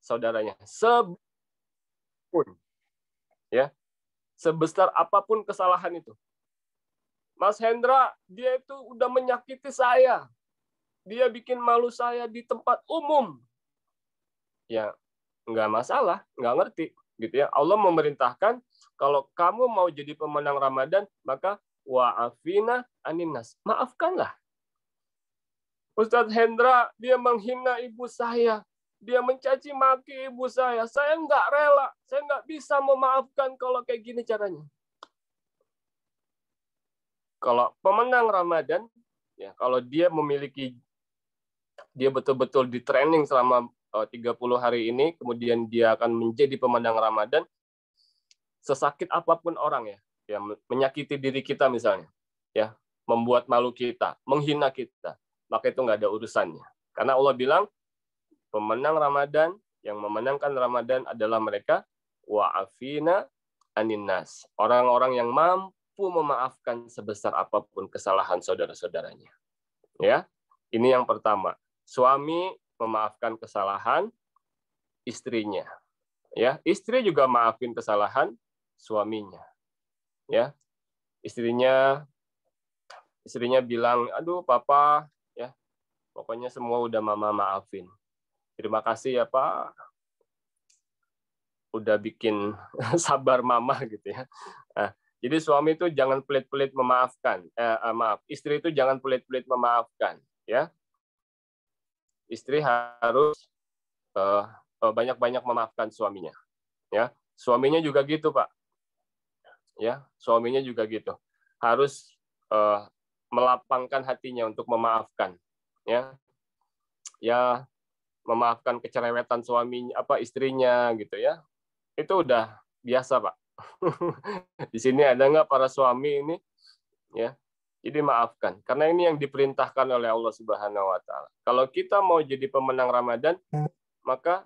saudaranya. Sebesar ya, sebesar apapun kesalahan itu. Mas Hendra, dia itu udah menyakiti saya. Dia bikin malu saya di tempat umum. Ya, nggak masalah, nggak ngerti. Gitu ya. Allah memerintahkan, kalau kamu mau jadi pemenang Ramadan, maka wa'afina aninnas. Maafkanlah. Ustadz Hendra, dia menghina ibu saya. Dia mencaci maki ibu saya. Saya nggak rela. Saya nggak bisa memaafkan kalau kayak gini caranya. Kalau pemenang Ramadan, ya kalau dia betul-betul di training selama 30 hari ini, kemudian dia akan menjadi pemenang Ramadan, sesakit apapun orang ya menyakiti diri kita misalnya, ya membuat malu kita, menghina kita, maka itu nggak ada urusannya. Karena Allah bilang, pemenang Ramadan, yang memenangkan Ramadan adalah mereka wa'afina aninnas, orang-orang yang mampu memaafkan sebesar apapun kesalahan saudara-saudaranya. Ya, ini yang pertama. Suami memaafkan kesalahan istrinya. Ya, istri juga maafin kesalahan suaminya. Ya, istrinya bilang, aduh papa, ya, pokoknya semua udah mama maafin. Terima kasih ya Pak, udah bikin sabar mama gitu ya. Nah, jadi suami itu jangan pelit-pelit memaafkan. Istri itu jangan pelit-pelit memaafkan. Ya, istri harus banyak-banyak memaafkan suaminya. Ya, suaminya juga gitu Pak. Ya, suaminya juga gitu. Harus melapangkan hatinya untuk memaafkan. Ya, memaafkan kecerewetan suaminya, istrinya gitu ya. Itu udah biasa Pak. Di sini ada nggak para suami ini? Ya, jadi maafkan. Karena ini yang diperintahkan oleh Allah Subhanahu Wa Taala. Kalau kita mau jadi pemenang Ramadan, maka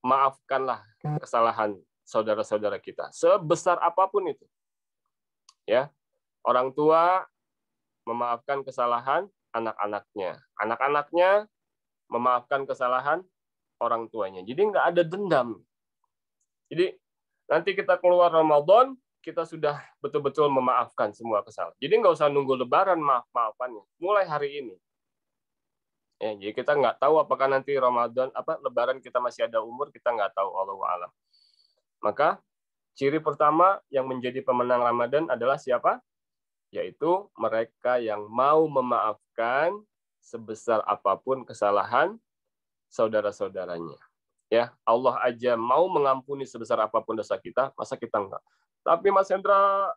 maafkanlah kesalahan saudara-saudara kita, sebesar apapun itu. Ya, orang tua memaafkan kesalahan anak-anaknya, anak-anaknya memaafkan kesalahan orang tuanya. Jadi nggak ada dendam. Jadi nanti kita keluar Ramadan, kita sudah betul-betul memaafkan semua kesalahan. Jadi nggak usah nunggu Lebaran maaf-maafannya, mulai hari ini. Ya, jadi kita nggak tahu apakah nanti Lebaran kita masih ada umur, kita nggak tahu, Allahu a'lam. Maka ciri pertama yang menjadi pemenang Ramadan adalah siapa? Yaitu mereka yang mau memaafkan sebesar apapun kesalahan saudara-saudaranya. Ya, Allah aja mau mengampuni sebesar apapun dosa kita, masa kita enggak? Tapi Mas Hendra,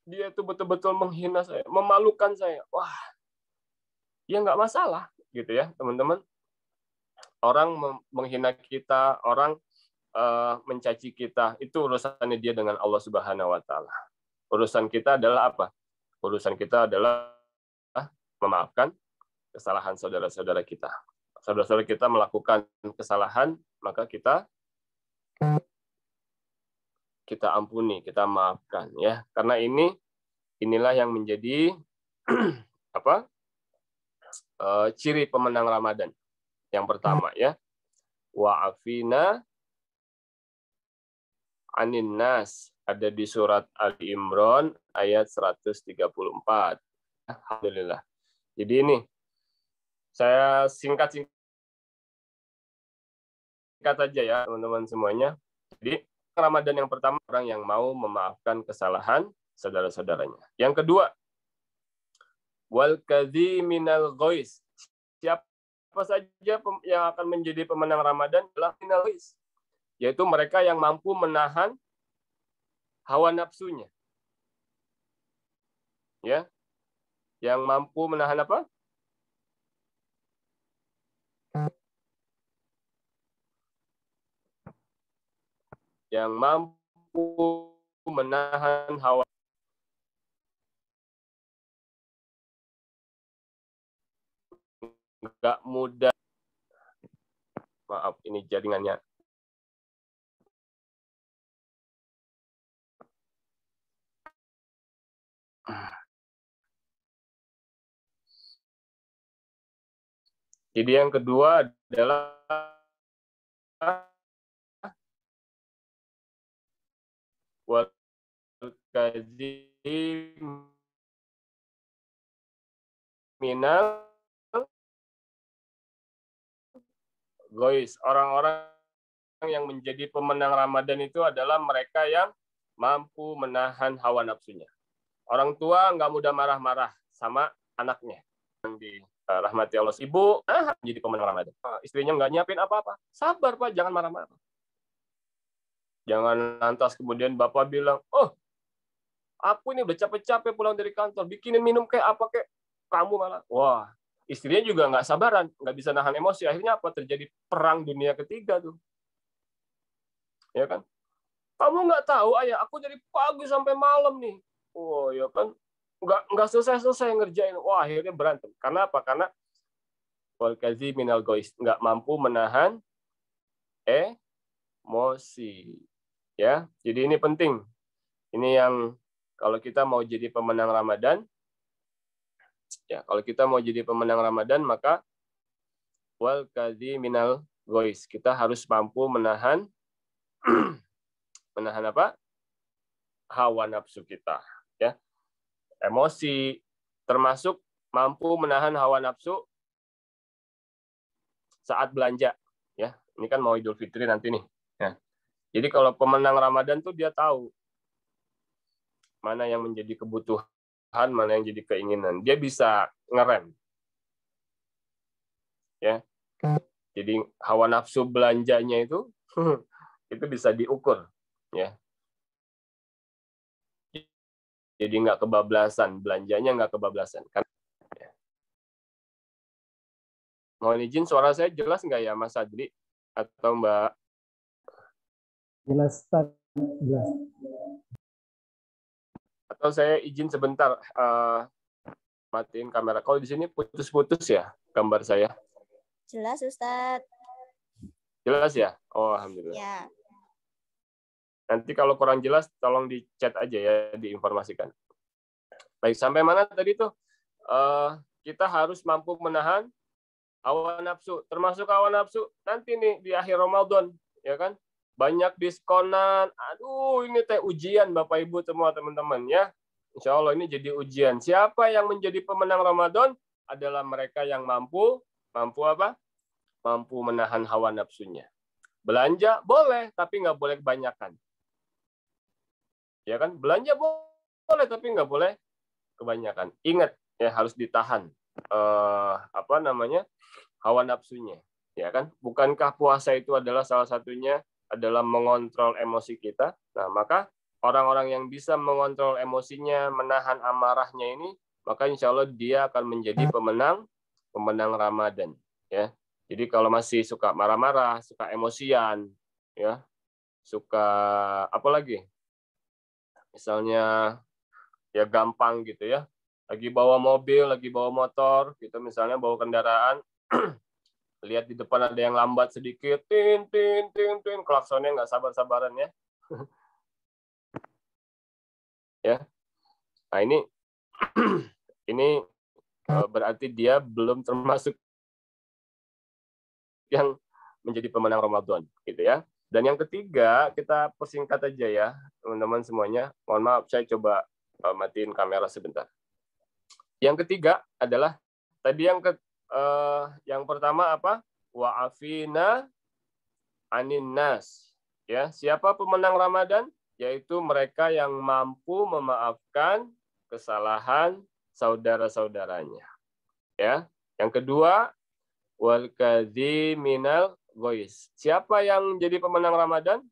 dia itu betul-betul menghina saya, memalukan saya. Wah, ya nggak masalah, gitu ya, teman-teman. Orang menghina kita, orang mencaci kita, itu urusannya dia dengan Allah Subhanahu Wa Taala. Urusan kita adalah apa? Urusan kita adalah memaafkan kesalahan saudara-saudara kita. Saudara-saudara kita melakukan kesalahan, maka kita ampuni, kita maafkan, ya. Karena inilah yang menjadi ciri pemenang Ramadan. Yang pertama, ya, wa'afina anin nas, ada di surat Ali Imran ayat 134. Alhamdulillah. Jadi ini saya singkat aja ya teman-teman semuanya. Jadi Ramadan yang pertama, orang yang mau memaafkan kesalahan saudara-saudaranya. Yang kedua, wal kadhiminal ghaiz. Siapa saja yang akan menjadi pemenang Ramadan adalah minal ghaiz, yaitu mereka yang mampu menahan hawa nafsunya. Ya. Yang mampu menahan apa? Yang mampu menahan hawa. Nggak mudah. Maaf, ini jaringannya. Jadi yang kedua adalah wal kadzim minal gois. Orang-orang yang menjadi pemenang Ramadan itu adalah mereka yang mampu menahan hawa nafsunya. Orang tua nggak mudah marah-marah sama anaknya. Yang dirahmati Allah. Ibu jadi pemenang Ramadan. Istrinya nggak nyiapin apa-apa. Sabar, Pak. Jangan marah-marah. Jangan lantas kemudian Bapak bilang, oh, aku ini udah capek-capek pulang dari kantor. Bikinin minum kayak apa kayak. Kamu malah. Wah, istrinya juga nggak sabaran. Nggak bisa nahan emosi. Akhirnya apa? Terjadi perang dunia ketiga tuh. Ya kan? Kamu nggak tahu, ayah, aku dari pagi sampai malam nih. Oh, ya kan? Nggak selesai ngerjain. Wah, akhirnya berantem. Karena apa? Karena wal kazi minal gois, nggak mampu menahan emosi. Ya, jadi ini penting. Ini yang kalau kita mau jadi pemenang Ramadan, ya kalau kita mau jadi pemenang Ramadan maka wal kazi minal gois, kita harus mampu menahan apa? Hawa nafsu kita. Ya, emosi, termasuk mampu menahan hawa nafsu saat belanja. Ya, ini kan mau Idul Fitri nanti nih. Ya. Jadi kalau pemenang Ramadan tuh dia tahu mana yang menjadi kebutuhan, mana yang jadi keinginan. Dia bisa ngerem. Ya. Jadi hawa nafsu belanjanya itu itu bisa diukur. Ya. Jadi nggak kebablasan, belanjanya nggak kebablasan. Ya. Mohon izin, suara saya jelas nggak ya, Mas Adli atau Mbak? Jelas, jelas. Atau saya izin sebentar matiin kamera. Kalau di sini putus-putus ya gambar saya. Jelas, Ustadz. Jelas ya? Oh, alhamdulillah. Ya. Nanti kalau kurang jelas, tolong di chat aja ya, diinformasikan. Baik, sampai mana tadi tuh? Kita harus mampu menahan hawa nafsu. Termasuk hawa nafsu nanti nih di akhir Ramadan, ya kan? Banyak diskonan. Aduh, ini teh ujian Bapak Ibu semua teman-teman ya. Insya Allah ini jadi ujian. Siapa yang menjadi pemenang Ramadan adalah mereka yang mampu apa? Mampu menahan hawa nafsunya. Belanja boleh, tapi nggak boleh kebanyakan. Ya kan? Belanja boleh, tapi nggak boleh kebanyakan. Ingat ya, harus ditahan hawa nafsunya. Ya kan? Bukankah puasa itu adalah salah satunya adalah mengontrol emosi kita? Nah, maka orang-orang yang bisa mengontrol emosinya, menahan amarahnya ini, maka insya Allah dia akan menjadi pemenang Ramadan. Ya, jadi kalau masih suka marah-marah, suka emosian, ya, suka apa lagi? Misalnya ya gampang gitu ya. Lagi bawa mobil, lagi bawa motor, gitu misalnya bawa kendaraan, lihat di depan ada yang lambat sedikit, tin, klaksonnya nggak sabar-sabaran ya. Ya. Nah, ini berarti dia belum termasuk yang menjadi pemenang Ramadan, gitu ya. Dan yang ketiga, kita persingkat aja ya, teman-teman semuanya. Mohon maaf, saya coba matiin kamera sebentar. Yang ketiga adalah tadi yang pertama apa? Wa'afina anin nas. Ya, siapa pemenang Ramadan? Yaitu mereka yang mampu memaafkan kesalahan saudara-saudaranya. Ya. Yang kedua, wal kadhiminal gois. Siapa yang jadi pemenang Ramadan?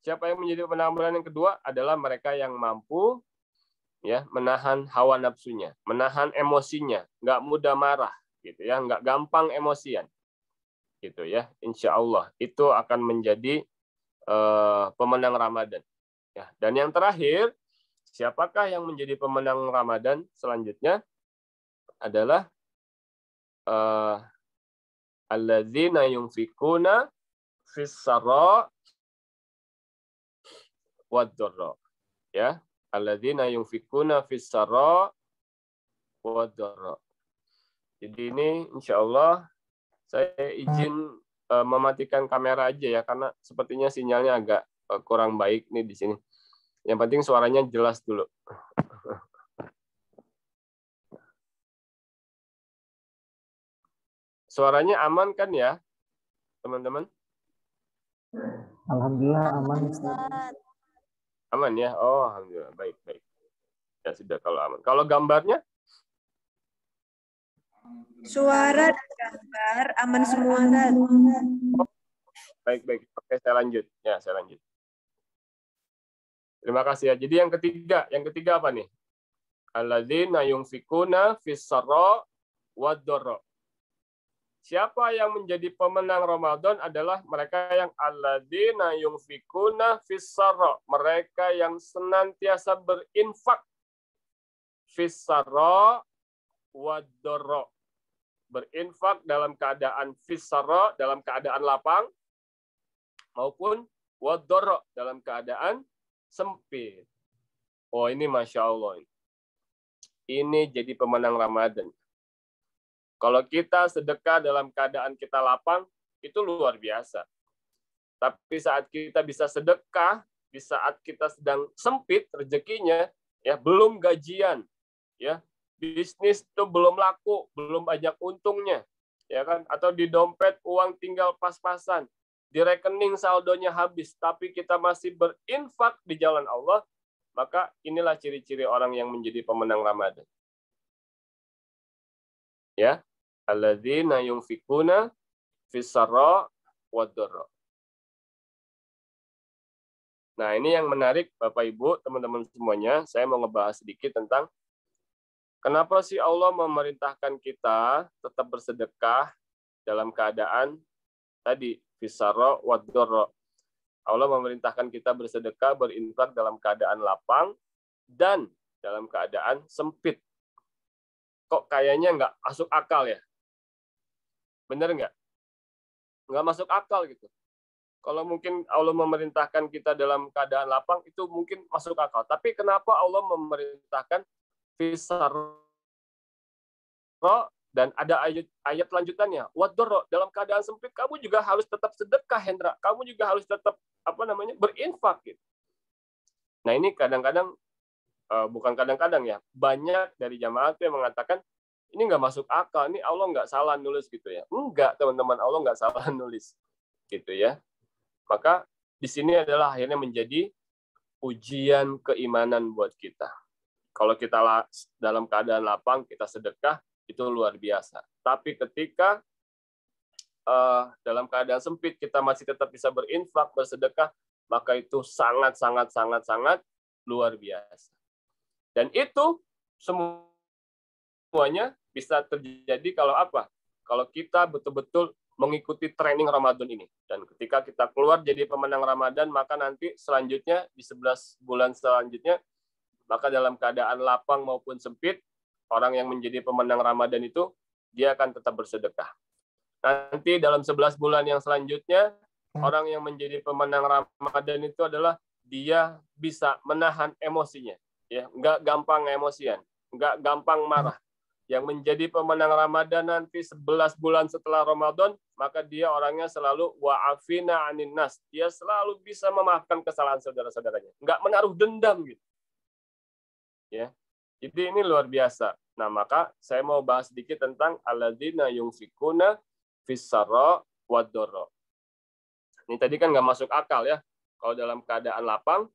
Siapa yang menjadi pemenang Ramadan yang kedua adalah mereka yang mampu ya menahan hawa nafsunya, menahan emosinya, nggak mudah marah, gitu ya, nggak gampang emosian, gitu ya. Insya Allah itu akan menjadi pemenang Ramadan. Ya. Dan yang terakhir, siapakah yang menjadi pemenang Ramadan selanjutnya adalah alladzina yunfikuna fis sarra wad dharra. Ya, alladzina yunfikuna fis sarra wad dharra. Jadi ini insya Allah Saya izin mematikan kamera aja ya, karena sepertinya sinyalnya agak kurang baik nih di sini. Yang penting suaranya jelas dulu. Suaranya aman kan ya, teman-teman? Alhamdulillah aman. Ustaz. Aman ya? Oh, alhamdulillah. Baik, baik. Ya sudah kalau aman. Kalau gambarnya? Suara dan gambar aman semua, Ustaz. Baik, baik. Oke, saya lanjut. Ya, saya lanjut. Terima kasih ya. Jadi yang ketiga apa nih? Alladzina yunfikuna fis-sarra wad-dharra. Siapa yang menjadi pemenang Ramadan adalah mereka yang alladzina yunfikuna fis-sarra, mereka yang senantiasa berinfak fis-sarra wad-dharra. Berinfak dalam keadaan fis-sarra, dalam keadaan lapang, maupun wad-dharra, dalam keadaan sempit. Oh, ini Masya Allah. Ini jadi pemenang Ramadan. Kalau kita sedekah dalam keadaan kita lapang, itu luar biasa. Tapi saat kita bisa sedekah, di saat kita sedang sempit rezekinya, ya belum gajian, ya bisnis itu belum laku, belum banyak untungnya, ya kan? Atau di dompet uang tinggal pas-pasan, di rekening saldonya habis, tapi kita masih berinfak di jalan Allah, maka inilah ciri-ciri orang yang menjadi pemenang Ramadan. Ya, alladzina yunfikuna fis-sarra wad-dharra. Nah, ini yang menarik Bapak Ibu, teman-teman semuanya, saya mau ngebahas sedikit tentang kenapa sih Allah memerintahkan kita tetap bersedekah dalam keadaan tadi fis-sarra wad-dharra. Allah memerintahkan kita bersedekah, berinfak dalam keadaan lapang dan dalam keadaan sempit. Kok kayaknya nggak masuk akal ya? Bener nggak? Nggak masuk akal gitu. Kalau mungkin Allah memerintahkan kita dalam keadaan lapang, itu mungkin masuk akal. Tapi kenapa Allah memerintahkan fis-sarra dan ada ayat lanjutannya, wad-dharra, dalam keadaan sempit kamu juga harus tetap sedekah, Hendra. Kamu juga harus tetap berinfak gitu. Nah, ini kadang-kadang bukan kadang-kadang ya, banyak dari jamaah itu yang mengatakan ini nggak masuk akal, ini Allah nggak salah nulis gitu ya. Enggak, teman-teman, Allah nggak salah nulis gitu ya. Maka di sini adalah akhirnya menjadi ujian keimanan buat kita. Kalau kita dalam keadaan lapang, kita sedekah, itu luar biasa. Tapi ketika dalam keadaan sempit, kita masih tetap bisa berinfak, bersedekah, maka itu sangat luar biasa. Dan itu semuanya bisa terjadi kalau apa? Kalau kita betul-betul mengikuti training Ramadan ini. Dan ketika kita keluar jadi pemenang Ramadan, maka nanti selanjutnya, di 11 bulan selanjutnya, maka dalam keadaan lapang maupun sempit, orang yang menjadi pemenang Ramadan itu, dia akan tetap bersedekah. Nanti dalam 11 bulan yang selanjutnya, orang yang menjadi pemenang Ramadan itu adalah dia bisa menahan emosinya. Ya, nggak gampang emosian, nggak gampang marah. Yang menjadi pemenang Ramadan nanti 11 bulan setelah Ramadan, maka dia orangnya selalu wa'afina anin nas. Dia selalu bisa memaafkan kesalahan saudara-saudaranya. Nggak menaruh dendam gitu. Ya. Jadi ini luar biasa. Nah, maka saya mau bahas sedikit tentang alladzina yunfikuna fis-sarra wad-dharra. Ini tadi kan nggak masuk akal ya. Kalau dalam keadaan lapang,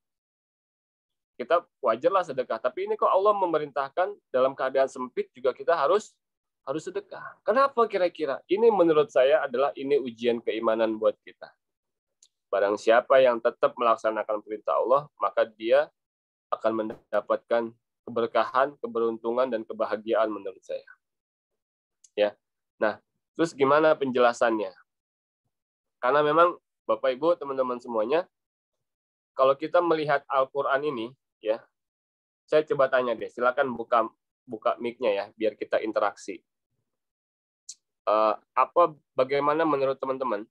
kita wajarlah sedekah. Tapi ini kok Allah memerintahkan dalam keadaan sempit juga kita harus sedekah. Kenapa kira-kira? Ini menurut saya adalah ini ujian keimanan buat kita. Barang siapa yang tetap melaksanakan perintah Allah, maka dia akan mendapatkan keberkahan, keberuntungan, dan kebahagiaan menurut saya. Ya. Nah, terus gimana penjelasannya? Karena memang Bapak Ibu, teman-teman semuanya, kalau kita melihat Al-Quran ini, ya, saya coba tanya deh, silakan buka mic-nya ya, biar kita interaksi. Bagaimana menurut teman-teman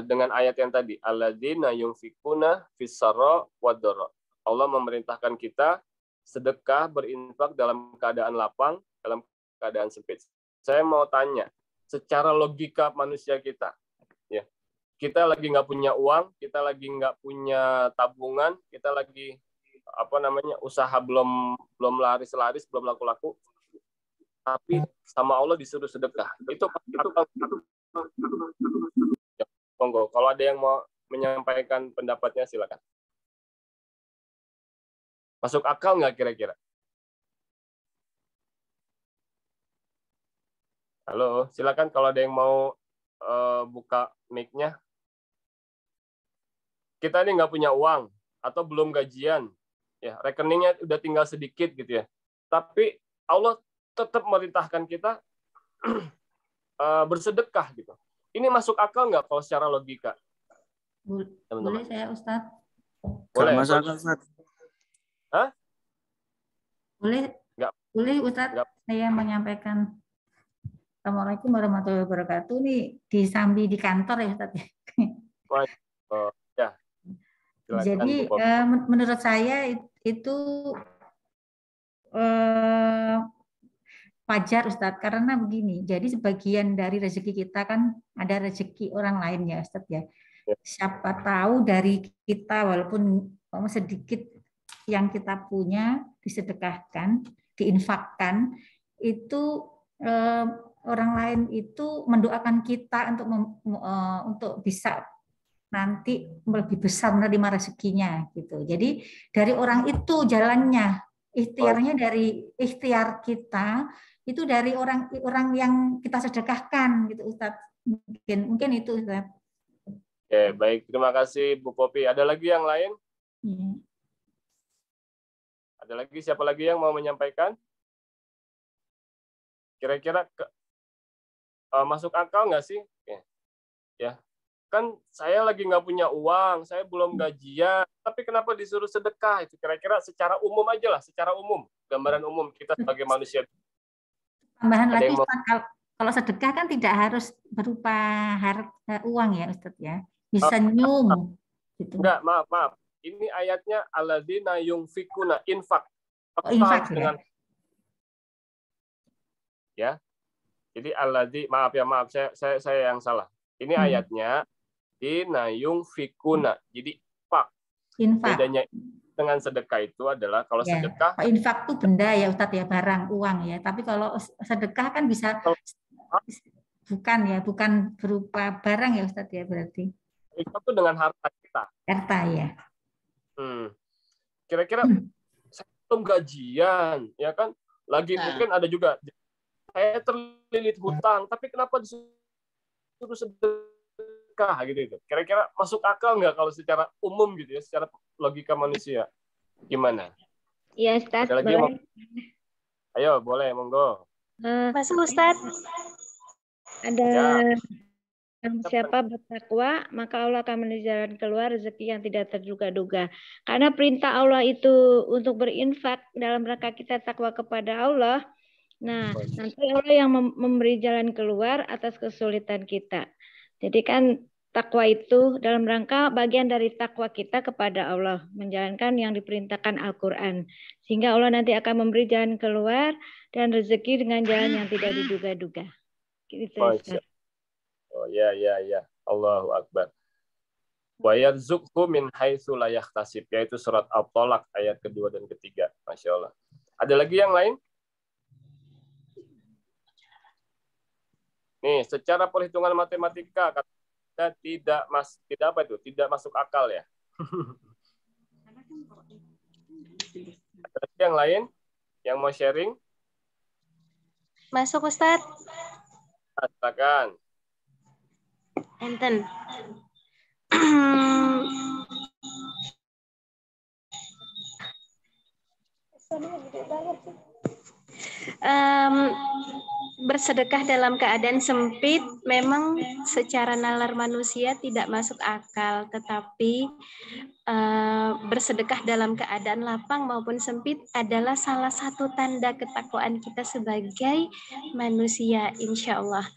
dengan ayat yang tadi, alladzina yunfikuna fis-sarra wad-dharra. Allah memerintahkan kita sedekah, berinfak dalam keadaan lapang, dalam keadaan sempit. saya mau tanya, secara logika manusia kita, ya, kita lagi nggak punya uang, kita lagi nggak punya tabungan, kita lagi usaha belum laris, belum laku-laku, tapi sama Allah disuruh sedekah. Itu monggo. Kalau ada yang mau menyampaikan pendapatnya, silakan. Masuk akal nggak kira-kira? Halo, silakan kalau ada yang mau buka mic-nya. Kita ini nggak punya uang atau belum gajian, ya rekeningnya udah tinggal sedikit gitu ya. Tapi Allah tetap memerintahkan kita bersedekah gitu. Ini masuk akal nggak kalau secara logika? Boleh saya, Ustadz? Boleh. Masuk akal, Ustadz. Hah? Boleh. Nggak. Boleh, Ustadz. Nggak. Saya menyampaikan. Assalamualaikum warahmatullahi wabarakatuh. Nih disambi di kantor ya, Ustadz. Ya. Silakan, Jadi menurut saya itu wajar, Ustadz, karena begini. Jadi sebagian dari rezeki kita kan ada rezeki orang lain ya, Ustadz ya. Siapa tahu dari kita walaupun sedikit yang kita punya disedekahkan, diinfakkan, itu orang lain itu mendoakan kita untuk bisa nanti lebih besar menerima rezekinya gitu. Jadi dari orang itu jalannya, ikhtiarnya dari ikhtiar kita itu dari orang yang kita sedekahkan gitu, Ustadz. Mungkin itu, Ustadz. Oke, baik. Terima kasih Bu Popi. Ada lagi yang lain? Ya. Ada lagi? Siapa lagi yang mau menyampaikan? Kira-kira masuk akal nggak sih? Ya, kan saya lagi nggak punya uang, saya belum gajian, tapi kenapa disuruh sedekah? Itu kira-kira secara umum aja lah, secara umum, gambaran umum kita sebagai manusia. Tambahan lagi, kalau sedekah kan tidak harus berupa uang ya, Ustadz ya. Bisa senyum. Gitu. Enggak, maaf. Ini ayatnya alladzina yunfikuna, infak. Infak dengan ya. Jadi maaf, saya yang salah. Ini ayatnya dina yunfikuna. Jadi infak. Bedanya dengan sedekah itu adalah kalau ya, sedekah infak itu benda ya, Ustadz ya, barang, uang ya. Tapi kalau sedekah kan bisa bukan berupa barang ya, Ustadz ya, berarti. Infak itu dengan harta kita. Harta ya. Kira-kira saya belum gajian, ya kan? Lagi mungkin ada juga saya terlilit hutang, tapi kenapa disuruh sedekah gitu? Kira-kira masuk akal nggak kalau secara umum gitu ya, secara logika manusia? Gimana? Iya, Ustadz. Ada lagi boleh. Ayo, boleh, monggo. Masuk, Ustadz. Ada siapa bertakwa, maka Allah akan memberi jalan keluar rezeki yang tidak terduga-duga. Karena perintah Allah itu untuk berinfak dalam rangka kita takwa kepada Allah. Nah, nanti Allah yang memberi jalan keluar atas kesulitan kita. Jadi kan takwa itu dalam rangka bagian dari takwa kita kepada Allah, menjalankan yang diperintahkan Al-Quran. Sehingga Allah nanti akan memberi jalan keluar dan rezeki dengan jalan yang tidak diduga-duga. Gitu. Oh ya. Allahu Akbar. Wa yarzuqhu min haitsu la yahtasib, yaitu surat At-Thalaq ayat kedua dan ketiga. Masya Allah. Ada lagi yang lain? Nih, secara perhitungan matematika tidak masuk akal ya. Ada lagi yang lain yang mau sharing? Masuk, Ustadz. Silakan. Enten. Bersedekah dalam keadaan sempit memang secara nalar manusia tidak masuk akal, tetapi bersedekah dalam keadaan lapang maupun sempit adalah salah satu tanda ketakwaan kita sebagai manusia, insya Allah.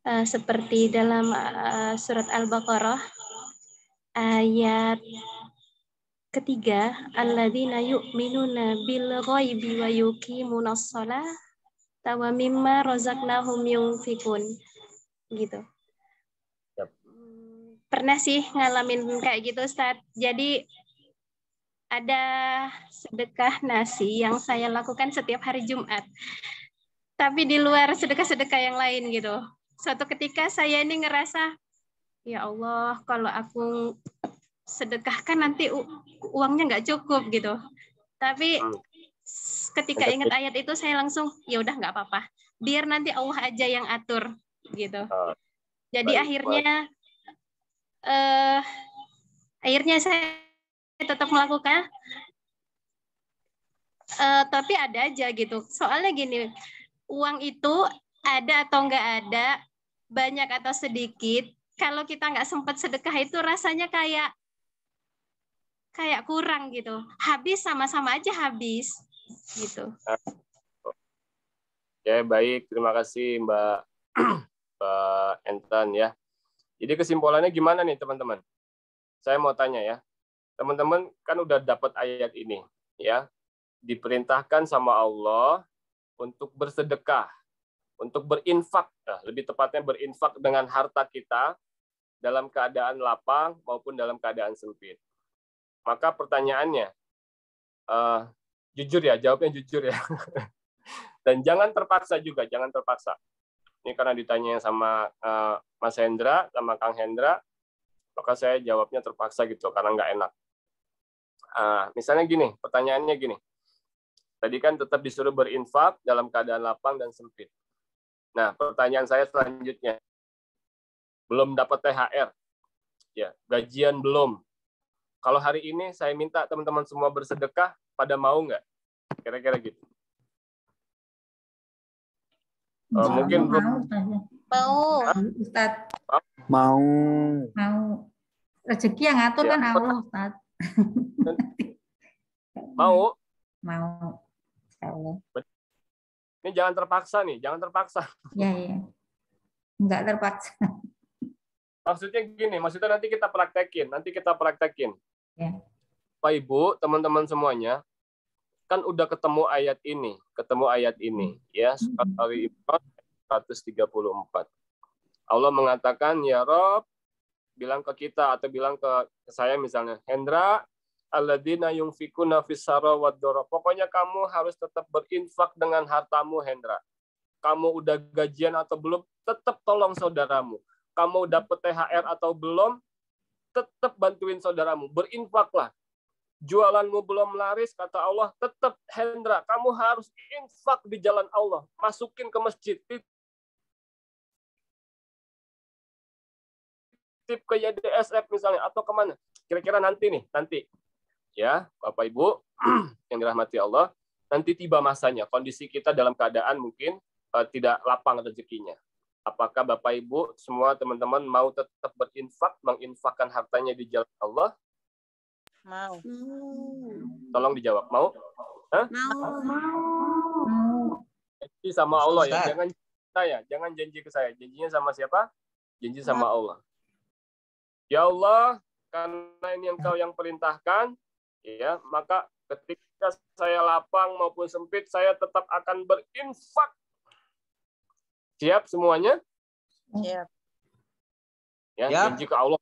Seperti dalam surat Al-Baqarah ayat ketiga, alladzina yu'minuna bil ghaibi wa yuqimunas shalah wa mimma razaqnahum yunfikun gitu. Yap. Pernah sih ngalamin kayak gitu, Ustaz. Jadi ada sedekah nasi yang saya lakukan setiap hari Jumat. Tapi di luar sedekah-sedekah yang lain gitu. Suatu ketika saya ini ngerasa, ya Allah, kalau aku sedekahkan nanti uangnya nggak cukup gitu. Tapi ketika ingat ayat itu saya langsung, ya udah nggak apa-apa. Biar nanti Allah aja yang atur gitu. Jadi akhirnya saya tetap melakukan, tapi ada aja gitu. Soalnya gini, uang itu ada atau nggak ada, banyak atau sedikit, kalau kita nggak sempat sedekah itu rasanya kayak kurang gitu. Habis sama-sama aja habis gitu. Ya, baik. Terima kasih Mbak Entan ya. Jadi kesimpulannya gimana nih teman-teman? Saya mau tanya ya. Teman-teman kan udah dapat ayat ini ya. Diperintahkan sama Allah untuk bersedekah, untuk berinfak, lebih tepatnya berinfak dengan harta kita dalam keadaan lapang maupun dalam keadaan sempit. Maka pertanyaannya, jujur ya, jawabnya jujur ya. Dan jangan terpaksa juga, jangan terpaksa. Ini karena ditanya sama Mas Hendra, sama Kang Hendra, maka saya jawabnya terpaksa gitu, karena nggak enak. Misalnya gini, pertanyaannya gini. Tadi kan tetap disuruh berinfak dalam keadaan lapang dan sempit. Nah, pertanyaan saya selanjutnya. Belum dapat THR. Ya, gajian belum. Kalau hari ini saya minta teman-teman semua bersedekah, pada mau nggak? Kira-kira gitu. Mungkin mau. Ustaz. Mau. Rezeki yang ngatur kan Allah, Ustaz. Mau. Allah. Ini jangan terpaksa nih, jangan terpaksa. Ya. Enggak terpaksa. Maksudnya gini, maksudnya nanti kita praktekin. Ya. Pak Ibu, teman-teman semuanya, kan udah ketemu ayat ini, ya, surat Al-Imran 134. Allah mengatakan, ya Rob, bilang ke kita atau bilang ke saya misalnya, Hendra, alladzina yunfikuna fis-sarra wad-dharra. Pokoknya kamu harus tetap berinfak dengan hartamu, Hendra. Kamu udah gajian atau belum, tetap tolong saudaramu. Kamu dapat THR atau belum, tetap bantuin saudaramu. Berinfaklah. Jualanmu belum laris, kata Allah, tetap Hendra, kamu harus infak di jalan Allah. Masukin ke masjid. Tip ke YDSF misalnya, atau kemana. Kira-kira nanti. Ya, Bapak Ibu yang dirahmati Allah, nanti tiba masanya, kondisi kita dalam keadaan mungkin tidak lapang rezekinya. Apakah Bapak Ibu semua teman-teman mau tetap berinfak, menginfakkan hartanya di jalan Allah? Mau. Tolong dijawab, mau? Hah? Mau. Janji sama Allah ya, jangan janji ke saya. Janjinya sama siapa? Janji sama Allah. Ya Allah, karena ini Engkau yang perintahkan, ya, maka ketika saya lapang maupun sempit, saya tetap akan berinfak. Siap semuanya? Siap. Ya, janji ke Allah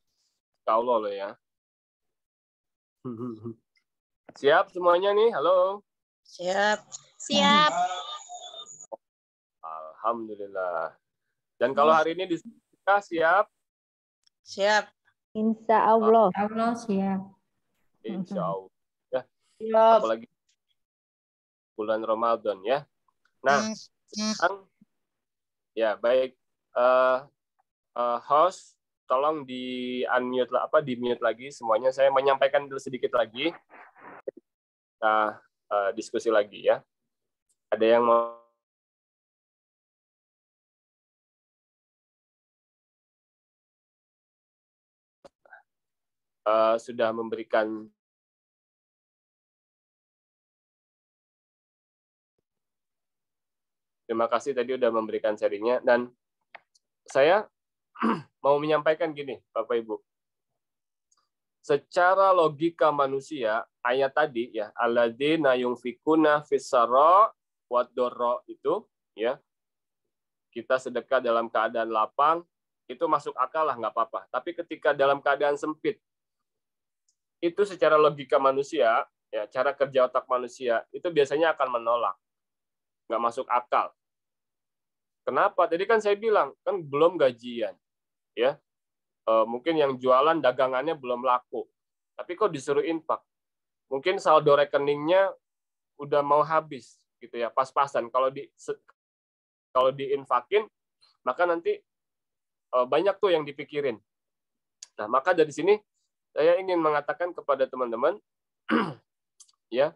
loh ya. Siap semuanya nih? Halo? Siap. Alhamdulillah. Dan kalau hari ini kita siap? Siap. Insya Allah. Siap. Insya Allah. Ya. Siap. Apalagi bulan Ramadan ya. Nah, sekarang ya baik. Host, tolong di mute lagi semuanya. Saya menyampaikan dulu sedikit lagi. Kita diskusi lagi ya. Ada yang mau sudah memberikan terima kasih tadi sudah memberikan sharingnya, dan saya mau menyampaikan gini, Bapak Ibu. Secara logika manusia, ayat tadi ya, alladzina yunfikuna fis-sarra wad-dharra itu ya, kita sedekah dalam keadaan lapang, itu masuk akal lah, nggak apa-apa. Tapi ketika dalam keadaan sempit, itu secara logika manusia, ya, cara kerja otak manusia, itu biasanya akan menolak. Nggak masuk akal. Kenapa? Tadi kan saya bilang, kan belum gajian. Ya, mungkin yang jualan dagangannya belum laku. Tapi kok disuruh infak? Mungkin saldo rekeningnya udah mau habis, gitu ya, pas-pasan. Kalau diinfakin, maka nanti banyak tuh yang dipikirin. Nah, maka dari sini saya ingin mengatakan kepada teman-teman, ya,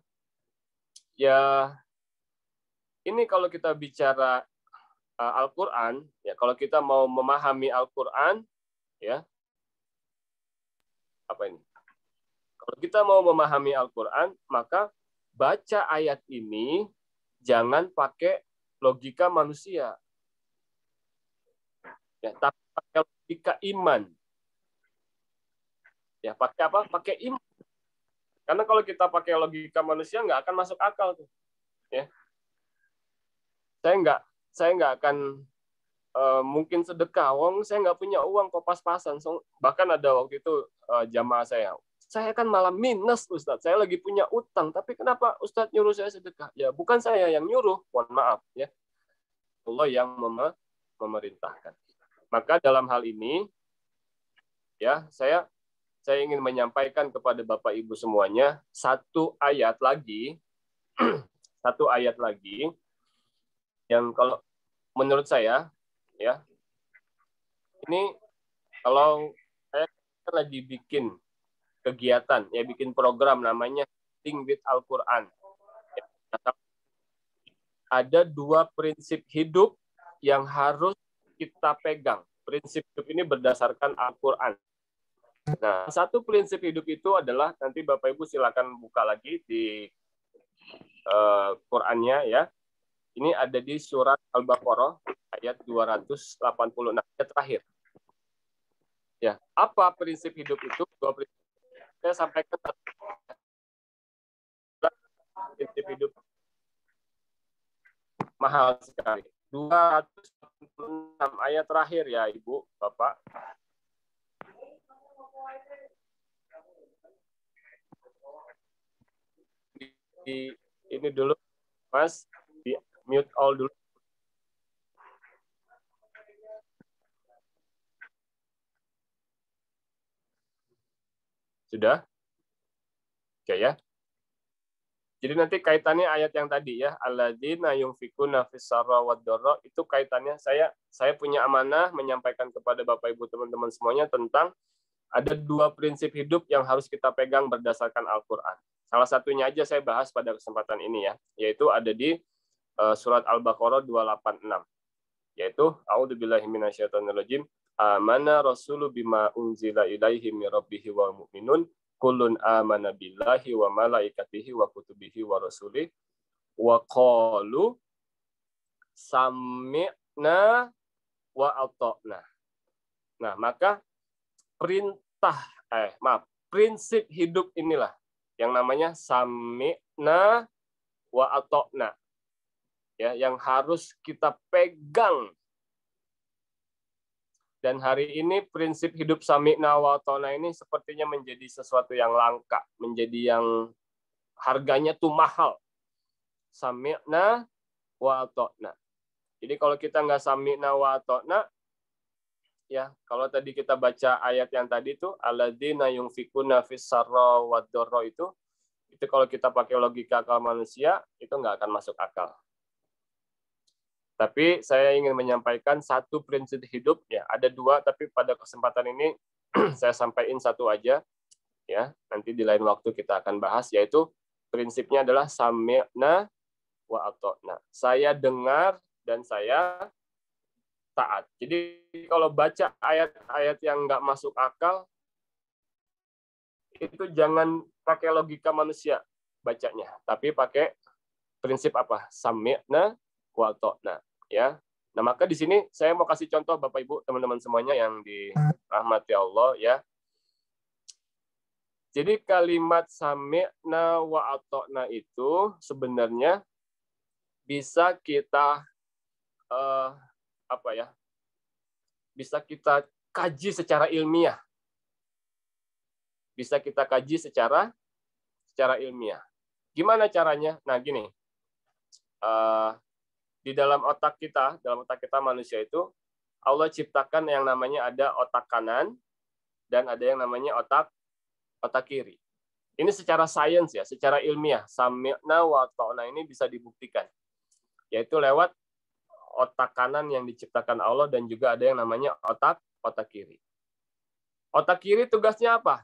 ini kalau kita bicara Al-Quran, ya, kalau kita mau memahami Al-Quran, ya, apa ini? Kalau kita mau memahami Al-Quran, maka baca ayat ini jangan pakai logika manusia, ya, tapi pakai logika iman. Ya, pakai apa? Pakai iman. Karena kalau kita pakai logika manusia nggak akan masuk akal tuh. Ya, saya nggak akan mungkin sedekah. Wong saya nggak punya uang kok pas-pasan. Bahkan ada waktu itu jamaah saya kan malah minus, Ustadz. Saya lagi punya utang, tapi kenapa Ustadz nyuruh saya sedekah? Ya, bukan saya yang nyuruh, mohon maaf, ya. Allah yang memerintahkan. Maka dalam hal ini, ya, saya ingin menyampaikan kepada Bapak Ibu semuanya satu ayat lagi yang kalau menurut saya, ya, ini kalau saya lagi bikin kegiatan, ya, bikin program namanya Think with Al-Quran. Ada 2 prinsip hidup yang harus kita pegang. Prinsip hidup ini berdasarkan Al-Quran. Nah, satu prinsip hidup itu adalah, nanti Bapak Ibu silakan buka lagi di Qurannya, ya. Ini ada di surat Al-Baqarah ayat 286, ayat terakhir. Ya, apa prinsip hidup itu? 2 prinsip. Saya sampaikan prinsip hidup mahal sekali. 286 ayat terakhir, ya, Ibu, Bapak. Ini dulu, Mas, di mute all dulu. Sudah? Oke, ya. Jadi nanti kaitannya ayat yang tadi, ya, alladzina yunfikuna fis-sarra wad-dharra, itu kaitannya saya punya amanah menyampaikan kepada Bapak Ibu teman-teman semuanya tentang ada 2 prinsip hidup yang harus kita pegang berdasarkan Al-Qur'an. Salah satunya aja saya bahas pada kesempatan ini, ya, yaitu ada di surat Al-Baqarah 286. Yaitu a'udzubillahi minasyaitonirrajim, amana rasulu bima unzila ilaihi mir rabbihi wal mu'minun kullun amana billahi wa malaikatihi wa kutubihi wa rasulih wa qalu sami'na wa ata'na. Nah, maka prinsip hidup inilah yang namanya sami'na wa ata'na, ya, yang harus kita pegang. Dan hari ini prinsip hidup sami'na wa ata'na ini sepertinya menjadi sesuatu yang langka, menjadi yang harganya tuh mahal. Sami'na wa ata'na. Jadi kalau kita nggak sami'na wa ata'na, ya, kalau tadi kita baca ayat yang tadi itu alladzina yunfikuna fis-sarra wad-dharra, itu kalau kita pakai logika akal manusia itu nggak akan masuk akal. Tapi saya ingin menyampaikan satu prinsip hidup, ya, ada 2, tapi pada kesempatan ini saya sampaikan satu aja, ya. Nanti di lain waktu kita akan bahas, yaitu prinsipnya adalah sami'na wa ata'na. Saya dengar dan saya taat. Jadi kalau baca ayat-ayat yang nggak masuk akal, itu jangan pakai logika manusia bacanya, tapi pakai prinsip apa? Sami'na wa ata'na, ya. Nah, maka di sini saya mau kasih contoh Bapak Ibu, teman-teman semuanya yang dirahmati Allah, ya. Jadi kalimat sami'na wa ata'na itu sebenarnya bisa kita bisa kita kaji secara ilmiah. Bisa kita kaji secara ilmiah. Gimana caranya? Nah, gini. Di dalam otak kita manusia itu, Allah ciptakan yang namanya ada otak kanan dan ada yang namanya otak kiri. Ini secara sains ya, secara ilmiah. Sami'na wa ta'na ini bisa dibuktikan. Yaitu lewat otak kanan yang diciptakan Allah dan juga ada yang namanya otak kiri. Otak kiri tugasnya apa?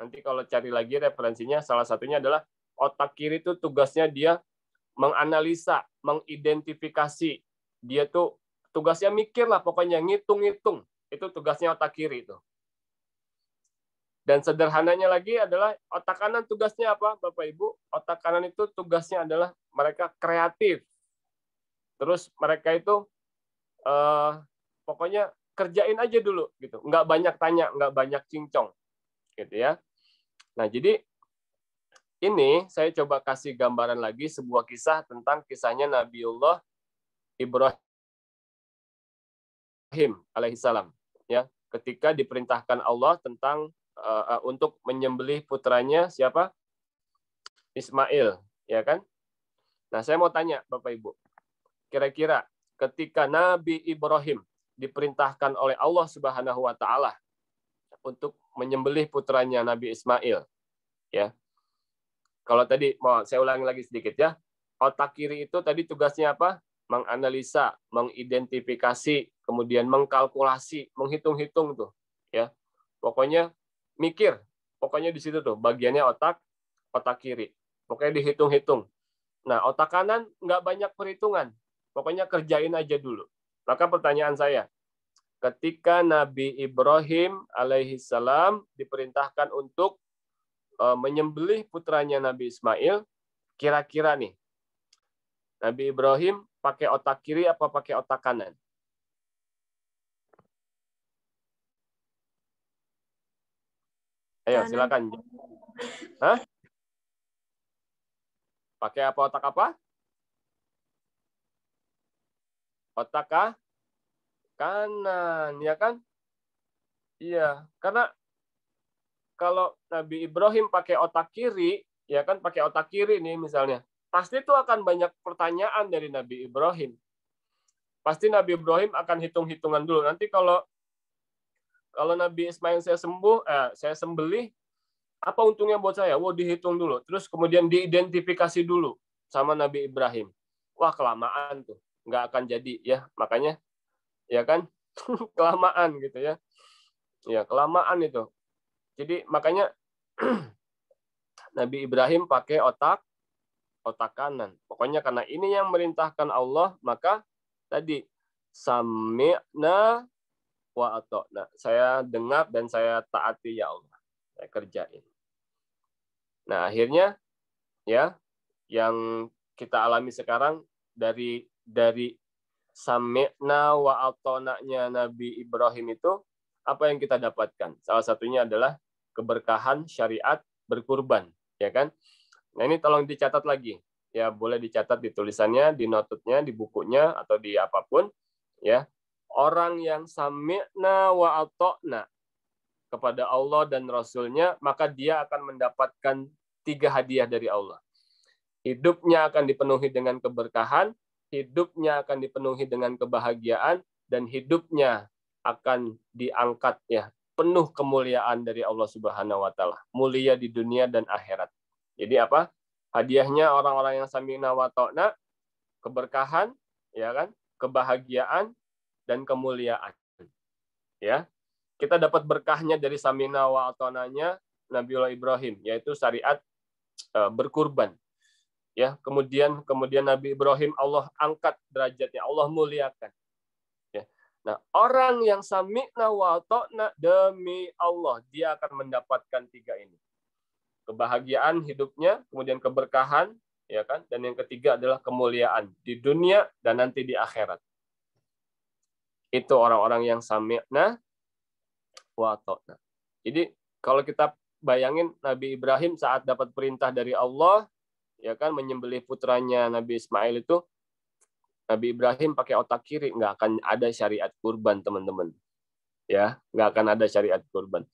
Nanti kalau cari lagi referensinya, salah satunya adalah otak kiri itu tugasnya dia menganalisa, mengidentifikasi. Dia tuh tugasnya mikir lah, pokoknya ngitung-ngitung. Itu tugasnya otak kiri itu. Dan sederhananya lagi adalah otak kanan tugasnya apa, Bapak Ibu? Otak kanan itu tugasnya adalah mereka kreatif. Terus mereka itu pokoknya kerjain aja dulu gitu, nggak banyak tanya, nggak banyak cincong, gitu ya. Nah jadi ini saya coba kasih gambaran lagi sebuah kisah tentang kisahnya Nabiullah Ibrahim alaihissalam, ya, ketika diperintahkan Allah tentang untuk menyembelih putranya siapa? Ismail, ya kan? Nah saya mau tanya Bapak Ibu. Kira-kira ketika Nabi Ibrahim diperintahkan oleh Allah Subhanahu wa taala untuk menyembelih putranya Nabi Ismail, ya. Kalau tadi mau saya ulangi lagi sedikit ya. Otak kiri itu tadi tugasnya apa? Menganalisa, mengidentifikasi, kemudian mengkalkulasi, menghitung-hitung tuh, ya. Pokoknya mikir, pokoknya di situ tuh bagiannya otak kiri. Pokoknya dihitung-hitung. Nah, otak kanan nggak banyak perhitungan. Pokoknya kerjain aja dulu. Maka pertanyaan saya, ketika Nabi Ibrahim alaihissalam diperintahkan untuk menyembelih putranya Nabi Ismail, kira-kira nih, Nabi Ibrahim pakai otak kiri apa pakai otak kanan? Ayo, silakan. Hah? Pakai apa otak apa? Otak kanan, ya kan? Iya, karena kalau Nabi Ibrahim pakai otak kiri, ya kan pakai otak kiri nih misalnya, pasti itu akan banyak pertanyaan dari Nabi Ibrahim. Pasti Nabi Ibrahim akan hitung-hitungan dulu. Nanti kalau Nabi Ismail saya sembelih, apa untungnya buat saya? Wah, dihitung dulu. Terus kemudian diidentifikasi dulu sama Nabi Ibrahim. Wah, kelamaan tuh. Nggak akan jadi ya. Makanya ya kan kelamaan gitu ya. Ya, kelamaan itu. Jadi makanya Nabi Ibrahim pakai otak kanan. Pokoknya karena ini yang merintahkan Allah, maka tadi sami'na wa ata'na. Saya dengar dan saya taati ya Allah. Saya kerjain. Nah, akhirnya ya yang kita alami sekarang dari sami'na wa ata'na-nya Nabi Ibrahim itu apa yang kita dapatkan? Salah satunya adalah keberkahan syariat berkurban, ya kan? Nah, ini tolong dicatat lagi. Ya, boleh dicatat di tulisannya, di notutnya, di bukunya atau di apapun, ya. Orang yang sami'na wa ata'na kepada Allah dan Rasul-Nya, maka dia akan mendapatkan 3 hadiah dari Allah. Hidupnya akan dipenuhi dengan keberkahan, hidupnya akan dipenuhi dengan kebahagiaan, dan hidupnya akan diangkat ya penuh kemuliaan dari Allah Subhanahu wa taala. Mulia di dunia dan akhirat. Jadi apa? Hadiahnya orang-orang yang sami'na wa ta'na, keberkahan, ya kan? Kebahagiaan dan kemuliaan. Ya. Kita dapat berkahnya dari sami'na wa ta'na-nya Nabiullah Ibrahim, yaitu syariat berkurban. Ya, kemudian Nabi Ibrahim Allah angkat derajatnya, Allah muliakan. Ya. Nah, orang yang sami'na wa ta'na demi Allah, dia akan mendapatkan 3 ini. Kebahagiaan hidupnya, kemudian keberkahan, ya kan? Dan yang ketiga adalah kemuliaan di dunia dan nanti di akhirat. Itu orang-orang yang sami'na wa ta'na. Jadi, kalau kita bayangin Nabi Ibrahim saat dapat perintah dari Allah, ya kan, menyembelih putranya Nabi Ismail itu, Nabi Ibrahim pakai otak kiri, nggak akan ada syariat kurban, teman-teman. Ya, nggak akan ada syariat kurban.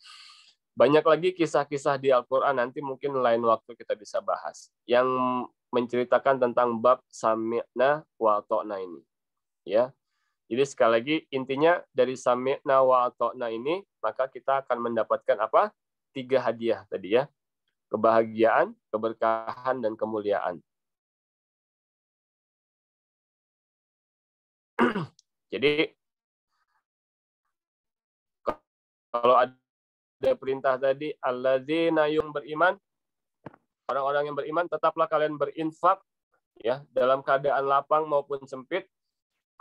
Banyak lagi kisah-kisah di Al-Quran, nanti mungkin lain waktu kita bisa bahas, yang menceritakan tentang bab sami'na wa ata'na ini. Ya, jadi sekali lagi intinya dari sami'na wa ata'na ini, maka kita akan mendapatkan apa? 3 hadiah tadi ya. Kebahagiaan, keberkahan, dan kemuliaan. Jadi kalau ada perintah tadi, alladzina yung beriman, orang-orang yang beriman, tetaplah kalian berinfak ya dalam keadaan lapang maupun sempit,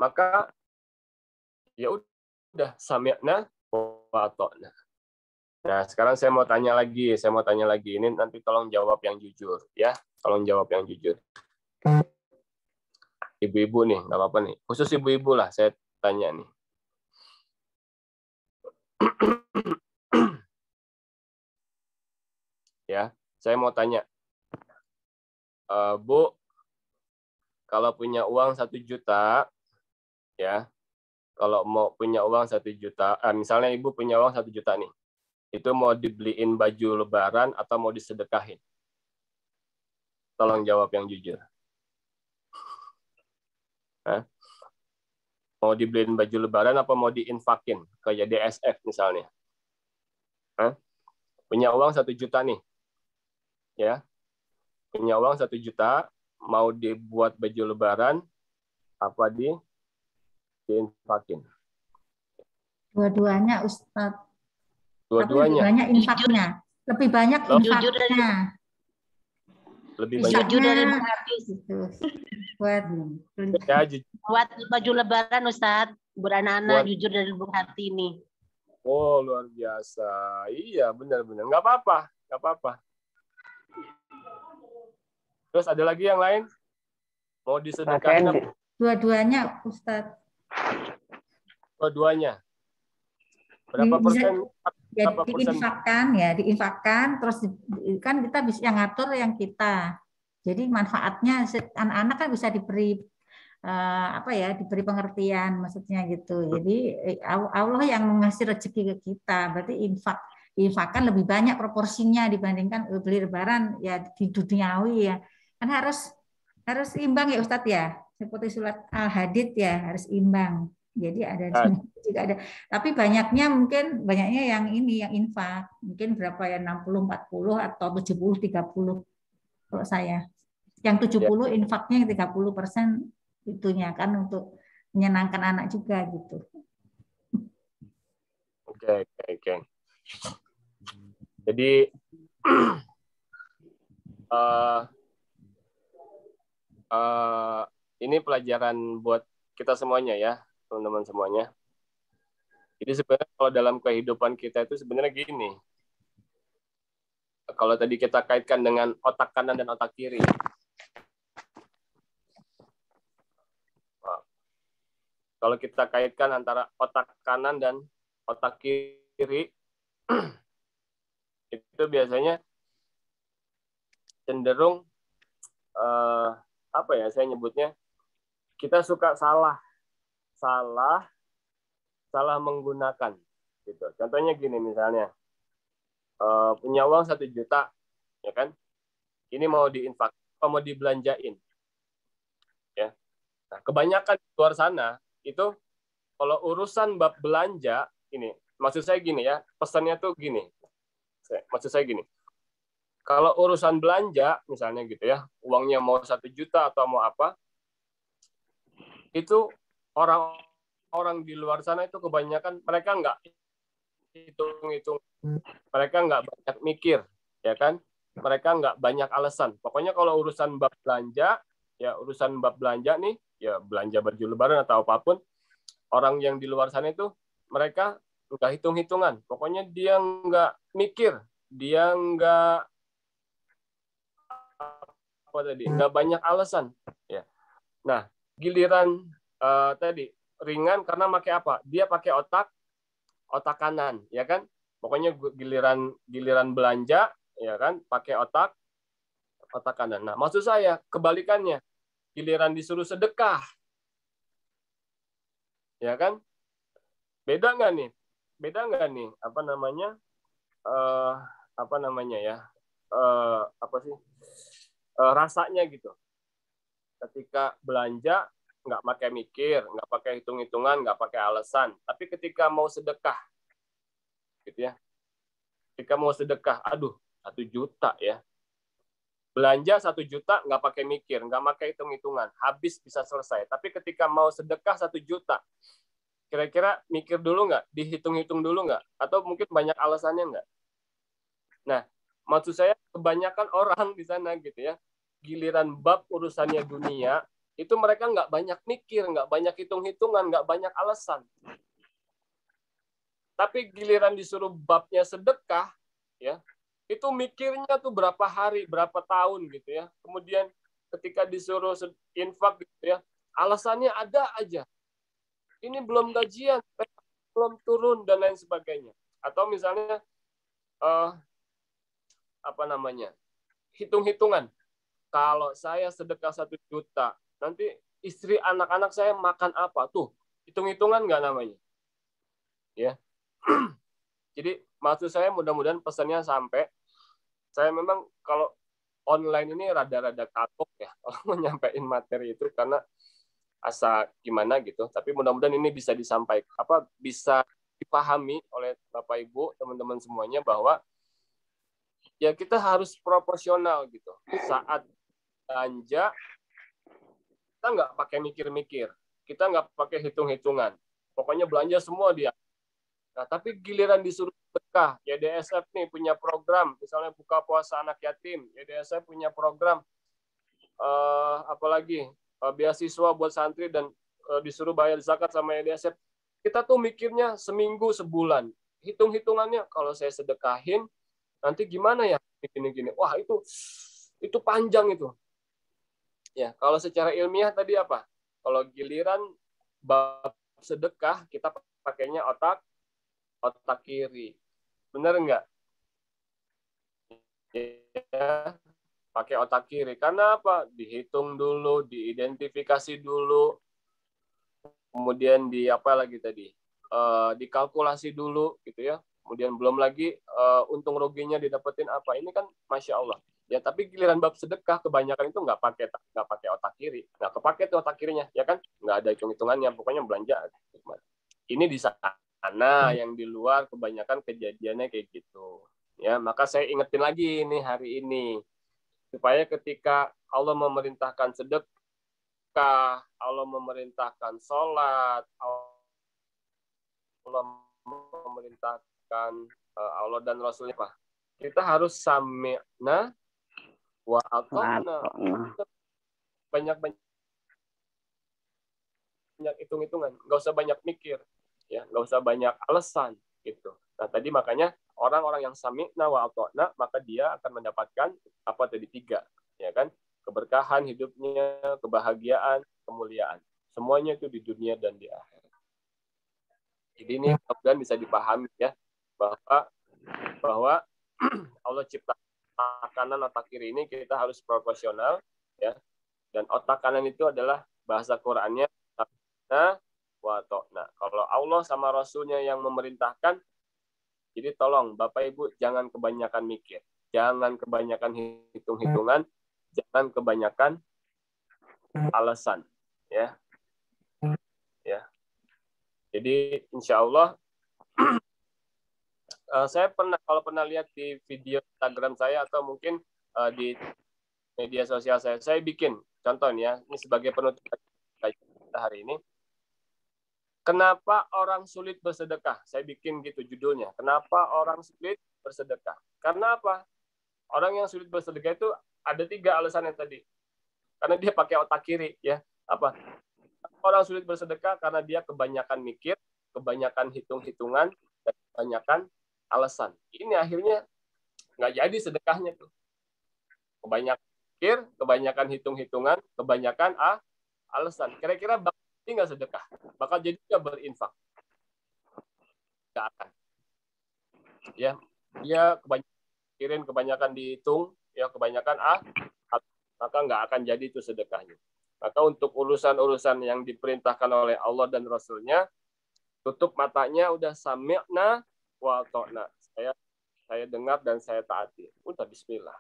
maka ya udah sami'na wa ata'na. Nah, sekarang saya mau tanya lagi. Ini nanti tolong jawab yang jujur ya. Tolong jawab yang jujur. Ibu-ibu nih, nggak apa-apa nih. Khusus ibu-ibu lah saya tanya nih. Ya, saya mau tanya. Bu, kalau punya uang 1 juta, ya, kalau mau punya uang 1 juta, misalnya ibu punya uang 1 juta nih, itu mau dibeliin baju lebaran atau mau disedekahin? Tolong jawab yang jujur. Hah? Mau dibeliin baju lebaran apa mau diinfakin kayak DSF misalnya? Hah? Punya uang 1 juta nih, ya, punya uang 1 juta, mau dibuat baju lebaran apa diinfakin? Dua-duanya, Ustadz. Dua-duanya. Lebih banyak infaknya. Lebih banyak infaknya. Lebih banyak. Jujur dari hati. Gitu. Buat Ya, jujur. Buat baju lebaran, Ustadz. Beranak-anak jujur dari lubuk hati ini. Oh, luar biasa. Iya, benar-benar. Nggak apa-apa. Terus ada lagi yang lain? Mau disedekahin apa? Dua-duanya, Ustadz. Dua-duanya. Berapa persen? Ya, diinfakkan, terus kan kita bisa ngatur yang kita. Jadi manfaatnya anak-anak kan bisa diberi diberi pengertian, maksudnya gitu. Jadi Allah yang ngasih rezeki ke kita, berarti infakkan lebih banyak proporsinya dibandingkan beli lebaran ya di duniawi ya. Kan harus imbang ya Ustadz ya. Seperti surat Al-Hadid ya, harus imbang. Jadi ada juga ada. Tapi banyaknya yang ini yang infak. Mungkin berapa ya, 60-40 atau 70-30 kalau saya. Yang 70 infaknya, 30% itunya kan untuk menyenangkan anak juga gitu. Oke. Jadi ini pelajaran buat kita semuanya ya, teman-teman semuanya. Jadi sebenarnya kalau dalam kehidupan kita itu sebenarnya gini. Kalau tadi kita kaitkan dengan otak kanan dan otak kiri. Kalau kita kaitkan antara otak kanan dan otak kiri, itu biasanya cenderung saya nyebutnya, kita suka salah menggunakan gitu. Contohnya gini misalnya, punya uang 1 juta, ya kan? Ini mau diinfak, mau dibelanjain, ya. Nah, kebanyakan di luar sana itu kalau urusan bab belanja ini, maksud saya gini ya, pesannya tuh gini. Maksud saya gini. Kalau urusan belanja misalnya gitu ya, uangnya mau 1 juta atau mau apa, itu orang di luar sana itu kebanyakan mereka nggak hitung-hitung, mereka nggak banyak mikir, ya kan? Mereka nggak banyak alasan. Pokoknya kalau urusan bab belanja, ya urusan bab belanja nih, ya belanja baju lebaran atau apapun, orang yang di luar sana itu mereka nggak hitung-hitungan. Pokoknya dia nggak mikir, dia nggak nggak banyak alasan. Ya. Nah, giliran tadi ringan karena pakai apa? Dia pakai otak kanan, ya kan? Pokoknya giliran belanja, ya kan? Pakai otak kanan. Nah, maksud saya kebalikannya. Giliran disuruh sedekah, Ya kan? Beda nggak nih? Rasanya gitu. Ketika belanja nggak pakai mikir, nggak pakai hitung-hitungan, nggak pakai alasan. Tapi ketika mau sedekah, gitu ya. Ketika mau sedekah, aduh 1 juta ya. Belanja 1 juta nggak pakai mikir, nggak pakai hitung-hitungan, habis bisa selesai. Tapi ketika mau sedekah 1 juta, kira-kira mikir dulu nggak? Dihitung-hitung dulu nggak? Atau mungkin banyak alasannya nggak? Nah, maksud saya kebanyakan orang di sana gitu ya, giliran bab urusannya dunia, itu mereka nggak banyak mikir, nggak banyak hitung-hitungan, nggak banyak alasan. Tapi giliran disuruh babnya sedekah, ya, itu mikirnya tuh berapa hari, berapa tahun gitu ya. Kemudian ketika disuruh infak gitu ya, alasannya ada aja. Ini belum gajian, belum turun dan lain sebagainya. Atau misalnya hitung-hitungan. Kalau saya sedekah 1 juta, nanti istri anak-anak saya makan apa? Tuh, hitung-hitungan nggak namanya? Ya. Jadi maksud saya mudah-mudahan pesannya sampai. Saya memang kalau online ini rada-rada kagok ya kalau menyampaikan materi itu karena asa gimana gitu. Tapi mudah-mudahan ini bisa disampaikan, bisa dipahami oleh Bapak Ibu, teman-teman semuanya bahwa ya kita harus proporsional gitu. Saat belanja kita nggak pakai mikir-mikir, kita nggak pakai hitung-hitungan. Pokoknya belanja semua dia. Nah, tapi giliran disuruh sedekah, YDSF nih punya program, misalnya buka puasa anak yatim, YDSF punya program, beasiswa buat santri dan disuruh bayar zakat sama YDSF. Kita tuh mikirnya seminggu, sebulan. Hitung-hitungannya, kalau saya sedekahin, nanti gimana ya? Gini-gini. Wah, itu panjang itu. Ya, kalau secara ilmiah tadi apa? Kalau giliran bab sedekah, kita pakainya otak kiri. Benar nggak? Ya, pakai otak kiri. Karena apa? Dihitung dulu, diidentifikasi dulu, kemudian dikalkulasi dulu, gitu ya. Kemudian belum lagi untung ruginya didapetin apa. Ini kan Masya Allah. Ya, tapi giliran bab sedekah kebanyakan itu nggak pakai otak kiri. Nggak kepake tuh otak kirinya, ya kan? Nggak ada hitung-hitungannya, pokoknya belanja. Ini di sana, yang di luar kebanyakan kejadiannya kayak gitu. Ya, maka saya ingetin lagi nih hari ini supaya ketika Allah memerintahkan sedekah, Allah memerintahkan sholat, Allah memerintahkan Allah dan Rasulnya apa? Kita harus sami'na wa ata'na. Banyak hitung-hitungan, nggak usah banyak mikir, ya, nggak usah banyak alasan gitu. Nah, tadi makanya orang-orang yang sami'na wa ata'na, maka dia akan mendapatkan apa tadi 3, ya kan? Keberkahan hidupnya, kebahagiaan, kemuliaan. Semuanya itu di dunia dan di akhirat. Jadi ini mudah-mudahan bisa dipahami ya bahwa Allah ciptakan kanan otak kiri ini kita harus proporsional ya. Dan otak kanan itu adalah bahasa Qur'annya wa ta'na. Kalau Allah sama Rasulnya yang memerintahkan, jadi tolong Bapak Ibu jangan kebanyakan mikir, jangan kebanyakan hitung-hitungan, jangan kebanyakan alasan, ya. Jadi insya Allah saya kalau pernah lihat di video Instagram saya atau mungkin di media sosial saya bikin contoh ya, ini sebagai penutup kita hari ini. Kenapa orang sulit bersedekah? Saya bikin gitu judulnya. Kenapa orang sulit bersedekah? Karena apa? Orang yang sulit bersedekah itu ada 3 alasan yang tadi. Karena dia pakai otak kiri, ya. Apa? Orang sulit bersedekah karena dia kebanyakan mikir, kebanyakan hitung-hitungan, dan kebanyakan alasan. Ini akhirnya nggak jadi sedekahnya tuh. Kebanyakan mikir, kebanyakan hitung-hitungan, kebanyakan alasan. Kira-kira nggak sedekah? Bakal jadi nggak berinfak? Nggak akan. Ya, dia kebanyakan dihitung, ya kebanyakan maka nggak akan jadi itu sedekahnya. Maka untuk urusan-urusan yang diperintahkan oleh Allah dan Rasul-Nya, tutup matanya, udah sami'na wa ta'na. Saya dengar dan saya taati. Udah bismillah.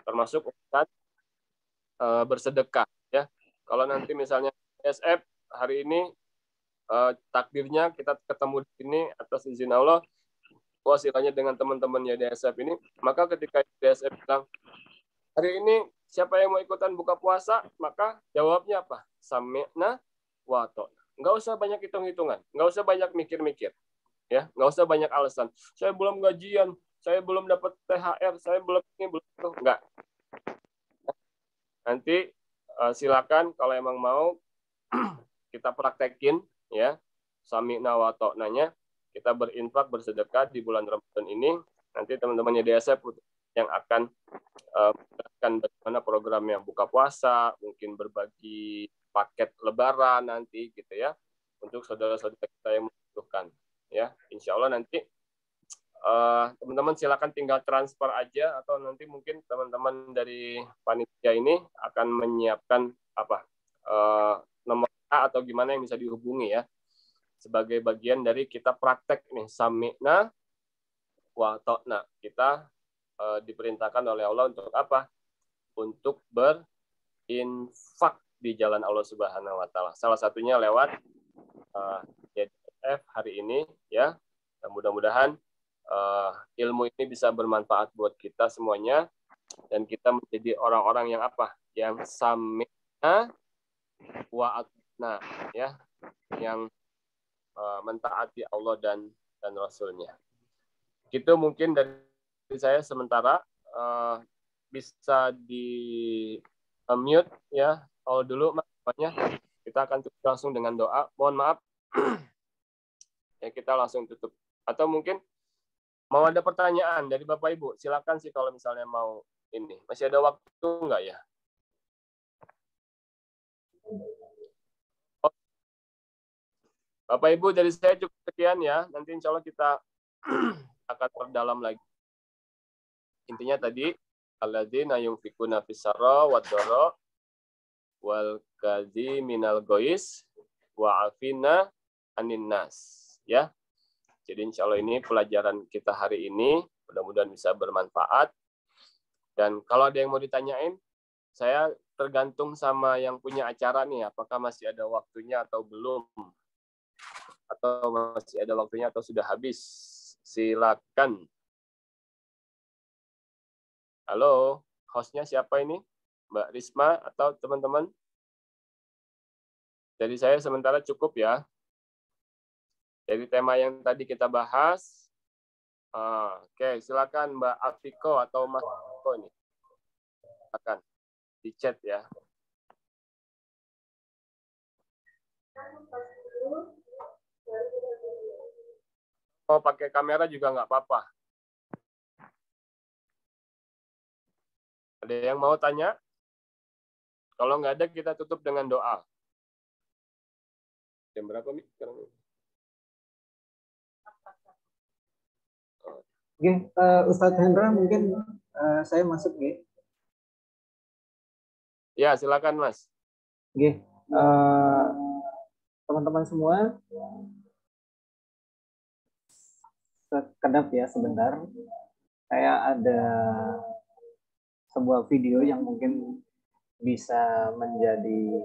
Termasuk urusan bersedekah. Ya. Kalau nanti misalnya DSF hari ini takdirnya kita ketemu di sini atas izin Allah, wasilahnya dengan teman-temannya DSF ini, maka ketika DSF bilang, hari ini siapa yang mau ikutan buka puasa, maka jawabnya apa? Sami'na wa ta'na. Nggak usah banyak hitung-hitungan, nggak usah banyak mikir-mikir, ya, nggak usah banyak alasan. Saya belum gajian, saya belum dapat THR, saya belum ini, belum itu, nggak. Nanti silakan kalau emang mau kita praktekin, ya, sami'na wa ta'nanya, kita berinfak, bersedekah di bulan Ramadan ini. Nanti teman-temannya DSF yang akan menjelaskan bagaimana programnya buka puasa, mungkin berbagi paket lebaran nanti gitu ya, untuk saudara-saudara kita yang membutuhkan. Ya, insya Allah nanti teman-teman silakan tinggal transfer aja, atau nanti mungkin teman-teman dari panitia ini akan menyiapkan nomor atau gimana yang bisa dihubungi ya, sebagai bagian dari kita praktek nih sami'na wa ta'na. Kita diperintahkan oleh Allah untuk apa? Untuk berinfak di jalan Allah Subhanahu wa taala. Salah satunya lewat JDF hari ini ya. Dan mudah-mudahan ilmu ini bisa bermanfaat buat kita semuanya, dan kita menjadi orang-orang yang apa? Yang sami'na wa ata'na ya, yang mentaati Allah dan Rasul-Nya. Itu mungkin dari saya sementara. Bisa di mute ya. Kalau dulu makanya kita akan tutup langsung dengan doa. Mohon maaf. Ya, kita langsung tutup. Atau mungkin mau ada pertanyaan dari Bapak Ibu, silakan sih kalau misalnya mau ini. Masih ada waktu enggak ya? Bapak Ibu, dari saya cukup sekian ya. Nanti insya Allah kita akan perdalam lagi. Intinya tadi, alladzina yunfikuna fis-sarra wad-dharra wal kadhiminal ghaiz wa afina anin nas. Ya. Jadi insya Allah ini pelajaran kita hari ini, mudah-mudahan bisa bermanfaat. Dan kalau ada yang mau ditanyain, saya tergantung sama yang punya acara nih, apakah masih ada waktunya atau belum. Atau masih ada waktunya atau sudah habis. Silakan. Halo, hostnya siapa ini? Mbak Risma atau teman-teman? Jadi saya sementara cukup ya. Jadi tema yang tadi kita bahas. Oke, silakan Mbak Afiko atau Mas Afiko ini. Silakan di chat ya. Mau pakai kamera juga nggak apa-apa. Ada yang mau tanya? Kalau nggak ada, kita tutup dengan doa. Jam berapa, Mi? Sekarang? Oke, Ustadz Hendra, mungkin saya masuk, Oke. Ya, silakan, Mas. Oke, teman-teman semua, sekedap ya sebentar. Saya ada sebuah video yang mungkin bisa menjadi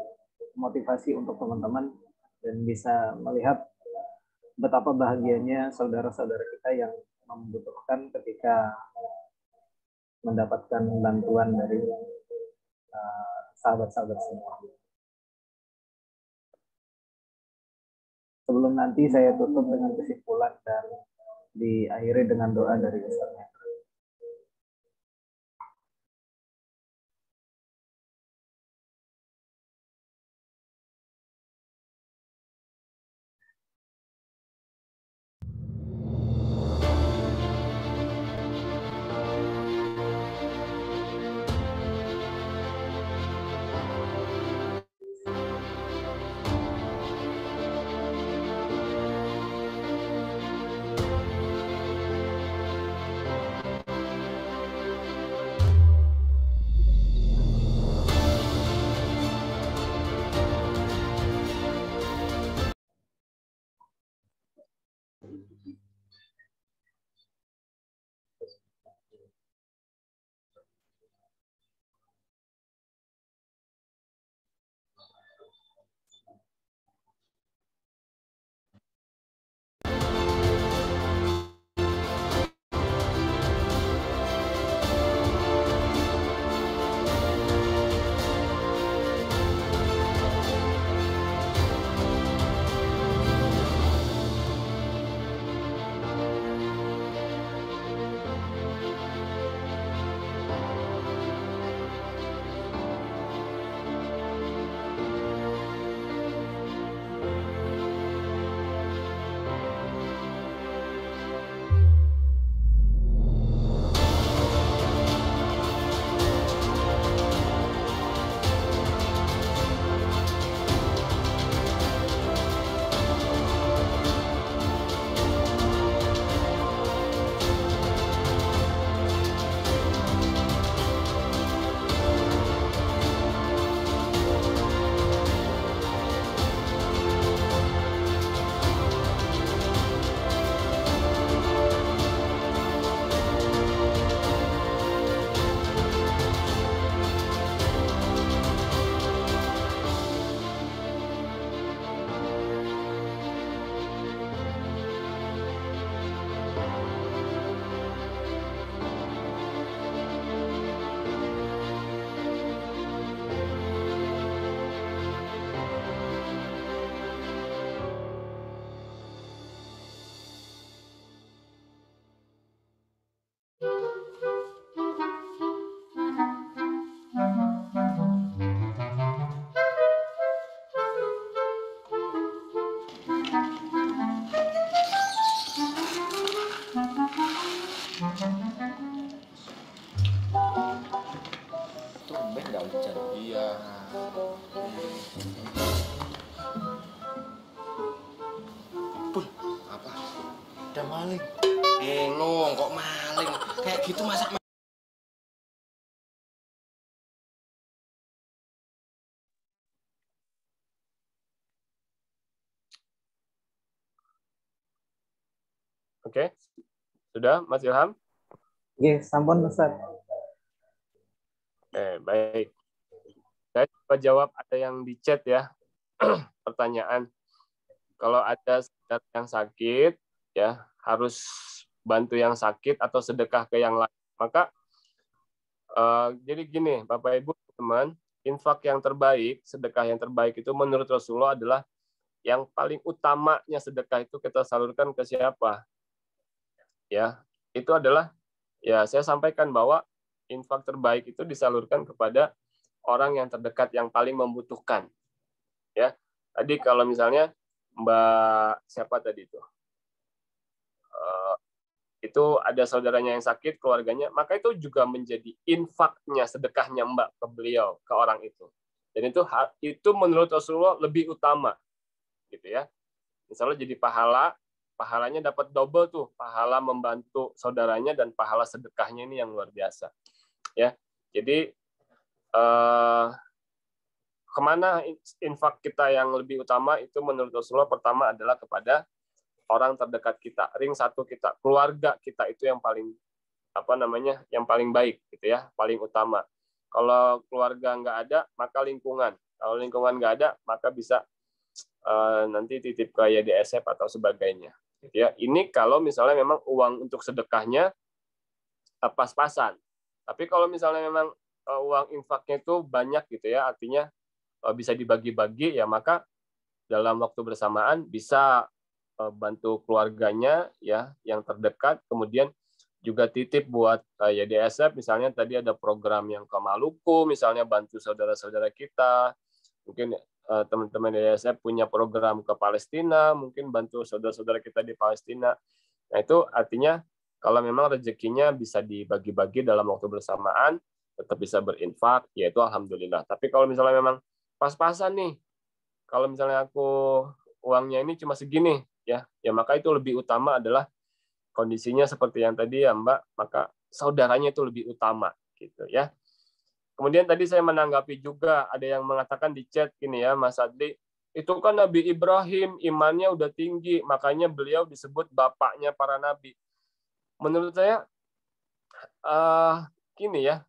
motivasi untuk teman-teman dan bisa melihat betapa bahagianya saudara-saudara kita yang membutuhkan ketika mendapatkan bantuan dari sahabat-sahabat semua. Sebelum nanti saya tutup dengan kesimpulan dan diakhiri dengan doa dari Ustaz. Ada maling. Bingung kok maling. Kayak gitu masa Oke. Sudah, Mas Ilham? Oke, sampun Ustaz. Baik. Saya coba jawab, ada yang di chat ya. Pertanyaan. Kalau ada saudara yang sakit, ya harus bantu yang sakit atau sedekah ke yang lain. Maka jadi gini, Bapak Ibu teman, infak yang terbaik, sedekah yang terbaik itu menurut Rasulullah adalah yang paling utamanya sedekah itu kita salurkan ke siapa? Ya, itu adalah ya saya sampaikan bahwa infak terbaik itu disalurkan kepada orang yang terdekat yang paling membutuhkan. Ya, tadi kalau misalnya Mbak siapa tadi itu ada saudaranya yang sakit, keluarganya, maka itu juga menjadi infaknya, sedekahnya Mbak ke beliau, ke orang itu. Dan itu menurut Rasulullah lebih utama, gitu ya. Misalnya jadi pahalanya dapat double tuh, pahala membantu saudaranya dan pahala sedekahnya ini yang luar biasa. Ya, jadi kemana infak kita yang lebih utama itu menurut Rasulullah pertama adalah kepada orang terdekat kita, ring satu kita, keluarga kita itu yang paling yang paling baik gitu ya, paling utama. Kalau keluarga nggak ada, maka lingkungan. Kalau lingkungan nggak ada, maka bisa nanti titip ke YDSF atau sebagainya. Gitu ya. Ini kalau misalnya memang uang untuk sedekahnya pas-pasan. Tapi kalau misalnya memang uang infaknya itu banyak gitu ya, artinya bisa dibagi-bagi ya, maka dalam waktu bersamaan bisa bantu keluarganya ya yang terdekat, kemudian juga titip buat YDSF, misalnya tadi ada program yang ke Maluku, misalnya bantu saudara-saudara kita, mungkin teman-teman YDSF punya program ke Palestina, mungkin bantu saudara-saudara kita di Palestina. Nah itu artinya kalau memang rezekinya bisa dibagi-bagi dalam waktu bersamaan, tetap bisa berinfak, yaitu alhamdulillah. Tapi kalau misalnya memang pas-pasan nih, kalau misalnya aku uangnya ini cuma segini, ya maka itu lebih utama adalah kondisinya seperti yang tadi ya Mbak, maka saudaranya itu lebih utama gitu ya. Kemudian tadi saya menanggapi juga ada yang mengatakan di chat gini ya Mas Adli, itu kan Nabi Ibrahim imannya udah tinggi, makanya beliau disebut bapaknya para nabi. Menurut saya gini ya,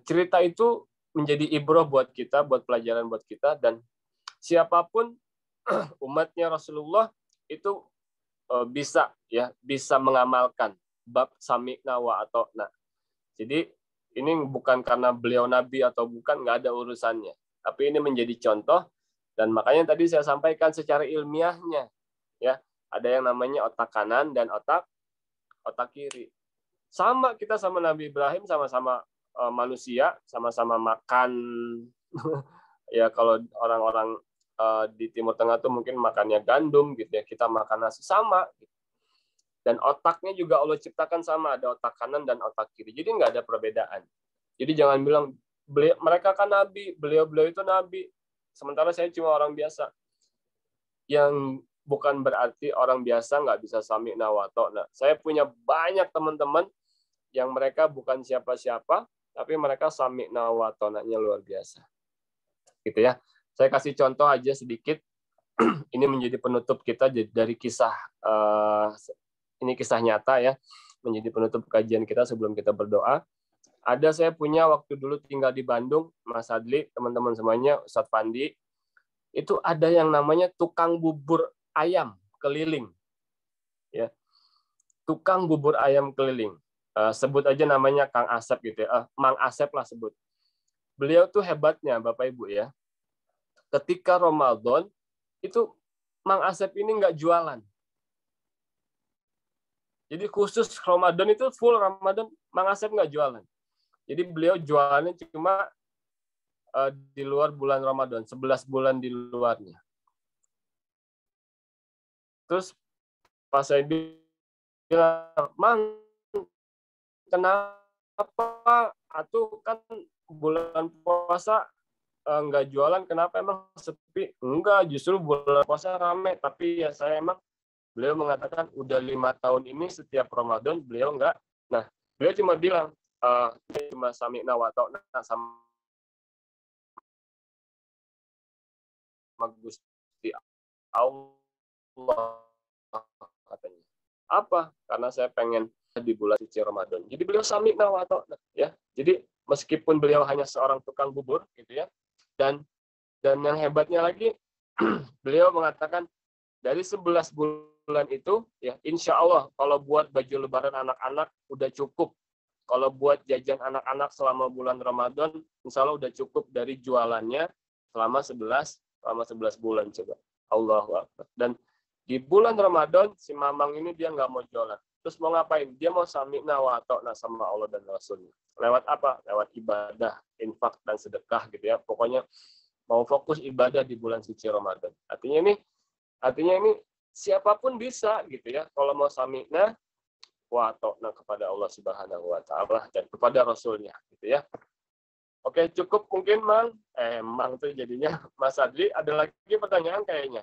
cerita itu menjadi ibrah buat kita, buat pelajaran buat kita, dan siapapun umatnya Rasulullah itu bisa mengamalkan bab sami'na wa ata'na. Jadi ini bukan karena beliau nabi atau bukan, nggak ada urusannya. Tapi ini menjadi contoh, dan makanya tadi saya sampaikan secara ilmiahnya ya, ada yang namanya otak kanan dan otak kiri. Sama kita sama Nabi Ibrahim, sama-sama manusia, sama-sama makan ya kalau orang-orang di Timur Tengah tuh mungkin makannya gandum gitu ya, kita makan nasi sama. Dan otaknya juga Allah ciptakan sama, ada otak kanan dan otak kiri. Jadi nggak ada perbedaan. Jadi jangan bilang mereka kan nabi, beliau itu nabi, sementara saya cuma orang biasa. Yang bukan berarti orang biasa nggak bisa sami'na wa ta'na. Saya punya banyak teman-teman yang mereka bukan siapa-siapa, tapi mereka sami'na wa ta'na-nya luar biasa. Gitu ya. Saya kasih contoh aja sedikit. Ini menjadi penutup kita dari kisah, ini kisah nyata ya, menjadi penutup kajian kita sebelum kita berdoa. Saya punya waktu dulu tinggal di Bandung, Mas Adli, teman-teman semuanya, Ustadz Pandi, itu ada yang namanya tukang bubur ayam keliling. Ya. Tukang bubur ayam keliling. Sebut aja namanya Kang Asep gitu ya. Mang Asep lah sebut. Beliau tuh hebatnya Bapak Ibu ya. Ketika Ramadan itu Mang Asep ini nggak jualan. Jadi khusus Ramadan itu full Ramadan, Mang Asep nggak jualan. Jadi beliau jualannya cuma di luar bulan Ramadan, 11 bulan di luarnya. Terus pas saya bilang, Mang, kenapa? Atuh kan bulan puasa nggak jualan, kenapa emang sepi? Enggak, justru bulan puasa rame, tapi ya saya emang Beliau mengatakan udah 5 tahun ini setiap Ramadan beliau enggak. Nah, beliau cuma bilang cuma sami'na wa ta'na sama Gusti Allah katanya. Apa? Karena saya pengen di bulan suci Ramadan. Jadi beliau sami'na wa ta'na ya. Jadi meskipun beliau hanya seorang tukang bubur gitu ya. Dan yang hebatnya lagi beliau mengatakan dari 11 bulan itu ya insya Allah kalau buat baju lebaran anak-anak udah cukup. Kalau buat jajan anak-anak selama bulan Ramadan insya Allah udah cukup dari jualannya selama 11 bulan coba. Allahu Akbar. Dan di bulan Ramadan si Mamang ini dia nggak mau jualan. Terus mau ngapain? Dia mau sami'na wa ta'na sama Allah dan Rasulnya. Lewat apa? Lewat ibadah, infak dan sedekah gitu ya. Pokoknya mau fokus ibadah di bulan suci Ramadan. Artinya ini siapapun bisa gitu ya. Kalau mau sami'na wa ta'na kepada Allah Subhanahu wa taala dan kepada Rasulnya gitu ya. Oke, cukup mungkin Mang tuh jadinya Mas Adli ada lagi pertanyaan kayaknya.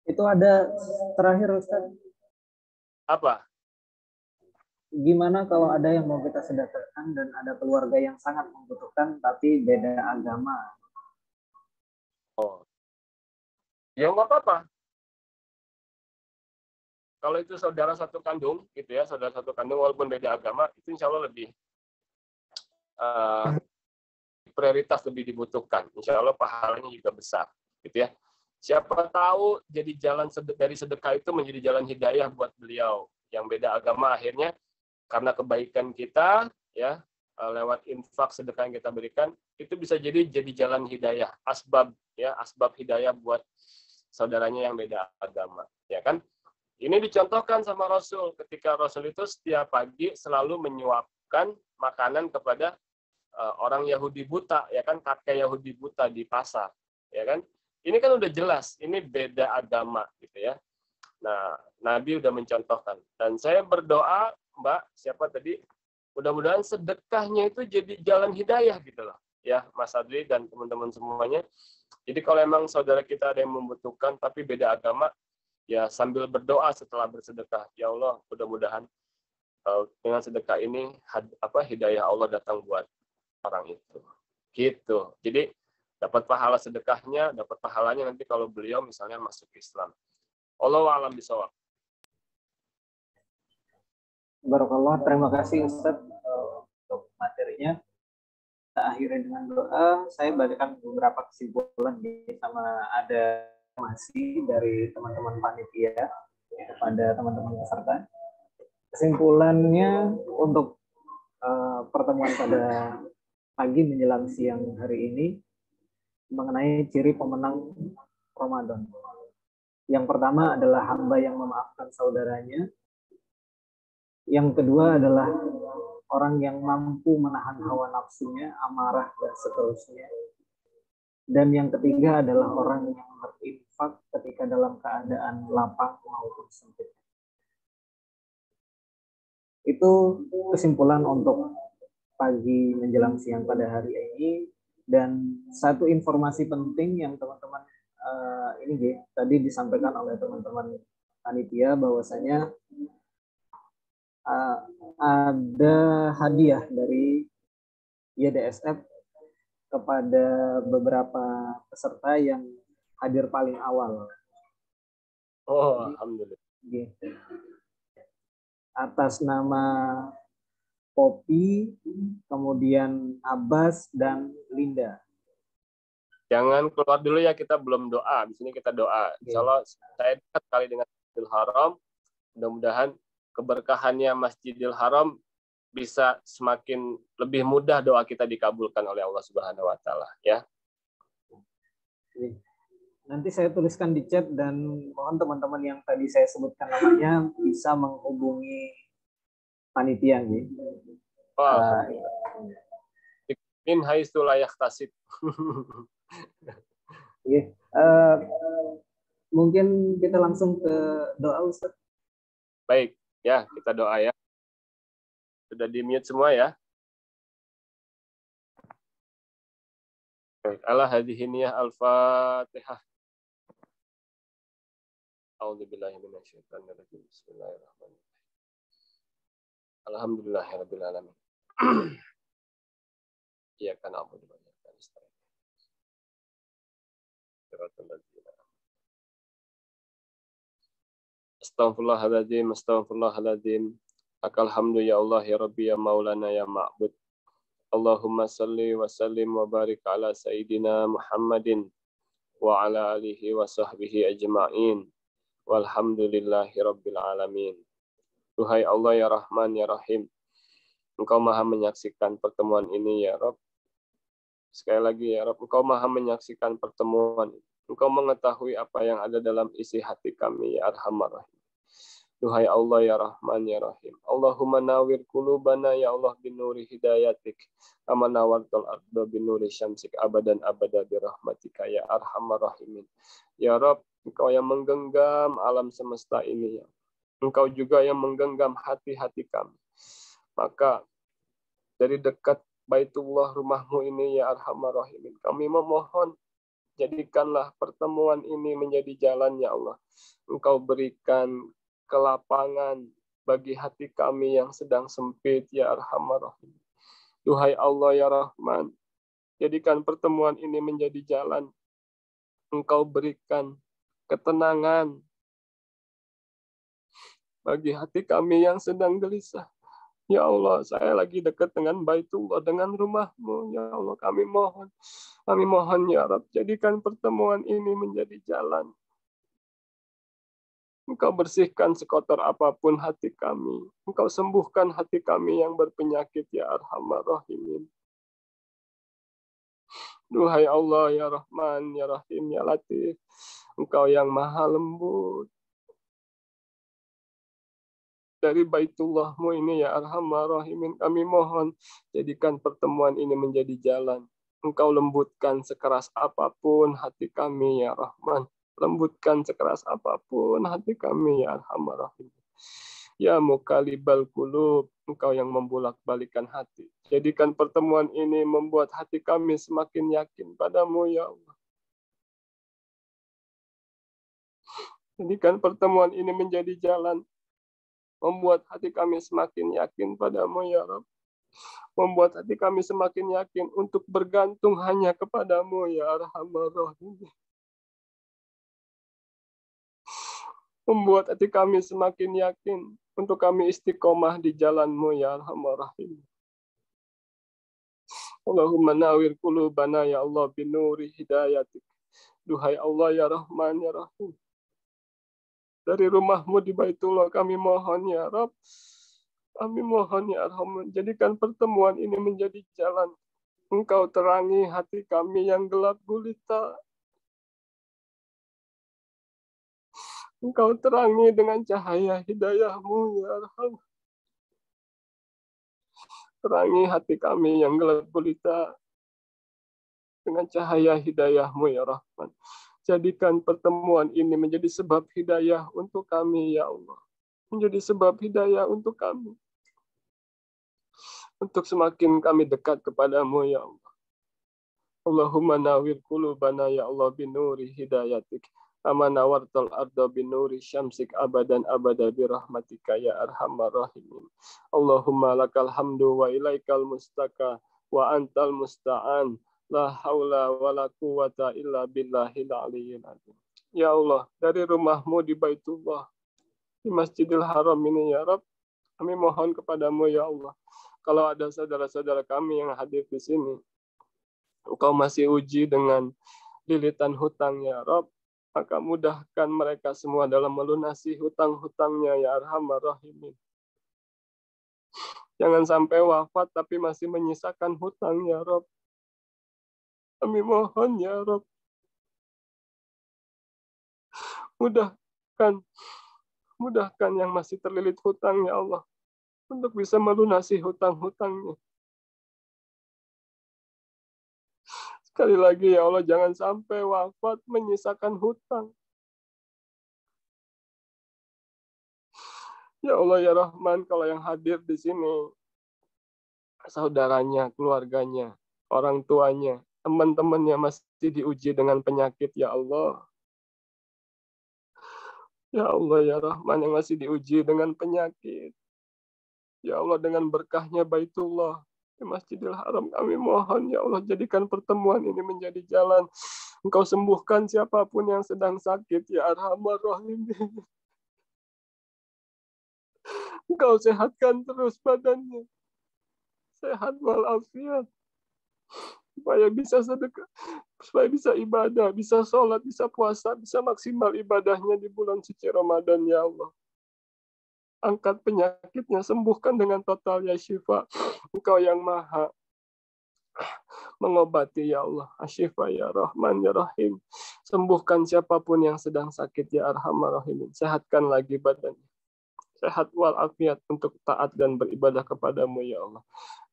Itu ada terakhir Ustaz. Apa? Gimana kalau ada yang mau kita sedekahkan dan ada keluarga yang sangat membutuhkan tapi beda agama? Oh. Ya nggak apa-apa. Kalau itu saudara satu kandung, gitu ya, saudara satu kandung walaupun beda agama, itu insya Allah lebih prioritas lebih dibutuhkan. Insya Allah pahalanya juga besar, gitu ya. Siapa tahu jadi jalan dari sedekah itu menjadi jalan hidayah buat beliau yang beda agama akhirnya karena kebaikan kita ya lewat infak sedekah yang kita berikan itu bisa jadi jalan hidayah, asbab hidayah buat saudaranya yang beda agama, ya kan? Ini dicontohkan sama Rasul ketika Rasul itu setiap pagi selalu menyuapkan makanan kepada orang Yahudi buta, ya kan, kakek Yahudi buta di pasar, ya kan? Ini kan udah jelas, ini beda agama gitu ya. Nah, Nabi udah mencontohkan. Dan saya berdoa, Mbak, siapa tadi? Mudah-mudahan sedekahnya itu jadi jalan hidayah gitu loh. Ya, Mas Adli dan teman-teman semuanya. Jadi kalau emang saudara kita ada yang membutuhkan tapi beda agama, ya sambil berdoa setelah bersedekah. Ya Allah, mudah-mudahan dengan sedekah ini hidayah Allah datang buat orang itu. Gitu. Jadi dapat pahala sedekahnya, dapat pahalanya nanti kalau beliau misalnya masuk Islam. Allahu a'lam bishawab. Barakallah, terima kasih Ustaz untuk materinya. Kita akhiri dengan doa. Saya bagikan beberapa kesimpulan sama ada masih dari teman-teman panitia kepada teman-teman peserta. Kesimpulannya untuk pertemuan pada pagi menjelang siang hari ini mengenai ciri pemenang Ramadan. Yang pertama adalah hamba yang memaafkan saudaranya. Yang kedua adalah orang yang mampu menahan hawa nafsunya, amarah, dan seterusnya. Dan yang ketiga adalah orang yang berinfak ketika dalam keadaan lapang maupun sempit. Itu kesimpulan untuk pagi menjelang siang pada hari ini. Dan satu informasi penting yang teman-teman tadi disampaikan oleh teman-teman panitia bahwasanya ada hadiah dari YDSF kepada beberapa peserta yang hadir paling awal. Oh, alhamdulillah. Gitu. Atas nama Popi, kemudian Abbas dan Linda. Jangan keluar dulu ya, kita belum doa. Di sini kita doa. Insya Allah saya dekat kali dengan Masjidil Haram. Mudah-mudahan keberkahannya Masjidil Haram bisa semakin lebih mudah doa kita dikabulkan oleh Allah Subhanahu wa taala ya. Nanti saya tuliskan di chat dan mohon teman-teman yang tadi saya sebutkan namanya bisa menghubungi panitia gitu. Min haitsu la yahtasib. Mungkin kita langsung ke doa Ustaz. Baik, ya kita doa ya. Sudah di-mute semua ya. Baik, ala hadhihi niyah al-Fatihah. A'udzubillahi minasyaitonirrajim. Bismillahirrahmanirrahim. Alhamdulillahirabbil alamin. Iyyaka na'budu wa iyyaka nasta'in. Shiratal ladzina Astaghfirullahaladzim, astaghfirullahaladzim. Akal hamdu ya Allah ya Rabbi ya Maulana ya Ma'bud. Allahumma salli wa sallim wa barik ala Sayyidina Muhammadin wa ala alihi wa sahbihi ajma'in. Walhamdulillahi Rabbil alamin. Duhai Allah ya Rahman ya Rahim. Engkau maha menyaksikan pertemuan ini ya Rabb. Sekali lagi ya Rabb, Engkau maha menyaksikan pertemuan ini. Engkau mengetahui apa yang ada dalam isi hati kami, ya Arhamar Rahim. Duhai Allah, ya Rahman, ya Rahim. Allahumma nawir qulubana, ya Allah, binuri hidayatik. Kama nawartul arda binuri syamsik abadan abada birahmatika, ya Arhamar Rahimin. Ya Rabb, Engkau yang menggenggam alam semesta ini, ya. Engkau juga yang menggenggam hati-hati kami. Maka, dari dekat Baitullah rumahmu ini, ya Arhamar Rahimin, kami memohon, jadikanlah pertemuan ini menjadi jalan, ya Allah. Engkau berikan kelapangan bagi hati kami yang sedang sempit, ya Arhamar Rahim. Duhai Allah, ya Rahman, jadikan pertemuan ini menjadi jalan. Engkau berikan ketenangan bagi hati kami yang sedang gelisah. Ya Allah, saya lagi dekat dengan Baitullah, dengan rumahmu. Ya Allah, kami mohon ya Rabb, jadikan pertemuan ini menjadi jalan. Engkau bersihkan sekotor apapun hati kami. Engkau sembuhkan hati kami yang berpenyakit, ya Arhamar Rahimin. Duhai Allah, ya Rahman, ya Rahim, ya Latif. Engkau yang maha lembut. Dari Baitullahmu ini, ya Arhamar Rahimin, kami mohon, jadikan pertemuan ini menjadi jalan. Engkau lembutkan sekeras apapun hati kami, ya Rahman. Lembutkan sekeras apapun hati kami, ya Arhamar Rahim. Ya Muqallibal Qulub, Engkau yang membolak-balikan hati. Jadikan pertemuan ini membuat hati kami semakin yakin padamu, ya Allah. Jadikan pertemuan ini menjadi jalan, membuat hati kami semakin yakin padamu, ya Rabb. Membuat hati kami semakin yakin untuk bergantung hanya kepadamu, ya Arhamar Rahim. Membuat hati kami semakin yakin untuk kami istiqomah di jalan-Mu, ya Arhamar Rahim. Allahumma nawir qulubana, ya Allah, binuri hidayatik. Duhai Allah, ya Rahman, ya Rahim. Dari rumah-Mu di Baitullah kami mohon, ya Rabb. Kami mohon, ya Rahman, jadikan pertemuan ini menjadi jalan. Engkau terangi hati kami yang gelap gulita. Engkau terangi dengan cahaya hidayah-Mu, ya Rahman. Terangi hati kami yang gelap gulita dengan cahaya hidayah-Mu, ya Rahman. Jadikan pertemuan ini menjadi sebab hidayah untuk kami, ya Allah. Menjadi sebab hidayah untuk kami. Untuk semakin kami dekat kepadamu, ya Allah. Allahumma nawir qulubana, ya Allah, binuri hidayatik. Kama nawartal arda binuri syamsik abadan abada birahmatika, ya Arhamar Rahimin. Allahumma lakal hamdu wa ilaikal mustaka wa antal musta'an. La haula wa la quwata illa billahil aliyyil azim. Ya Allah, dari rumah-Mu di Baitullah, di Masjidil Haram ini, ya Rabb, kami mohon kepadamu, ya Allah. Kalau ada saudara-saudara kami yang hadir di sini, Engkau masih uji dengan lilitan hutang, ya Rabb, maka mudahkan mereka semua dalam melunasi hutang-hutangnya, ya Arhamar Rahimin. Jangan sampai wafat tapi masih menyisakan hutang, ya Rabb. Kami mohon, ya Rabb. Mudahkan yang masih terlilit hutang, ya Allah, untuk bisa melunasi hutang-hutangnya. Sekali lagi, ya Allah, jangan sampai wafat menyisakan hutang. Ya Allah, ya Rahman, kalau yang hadir di sini, saudaranya, keluarganya, orang tuanya, teman-temannya masih diuji dengan penyakit, ya Allah. Ya Allah ya Rahman yang masih diuji dengan penyakit. Ya Allah dengan berkahnya Baitullah di Masjidil Haram kami mohon ya Allah jadikan pertemuan ini menjadi jalan. Engkau sembuhkan siapapun yang sedang sakit ya Arhamar Rahimin. Engkau sehatkan terus badannya. Sehat walafiat. Supaya bisa sedekah, supaya bisa ibadah, bisa sholat, bisa puasa, bisa maksimal ibadahnya di bulan suci Ramadan ya Allah. Angkat penyakitnya, sembuhkan dengan total ya Syifa. Engkau yang maha mengobati ya Allah. Asyifa ya Rahman ya Rahim. Sembuhkan siapapun yang sedang sakit ya Arhamar Rahimin. Sehatkan lagi badannya. Sehat walafiat untuk taat dan beribadah kepadamu ya Allah.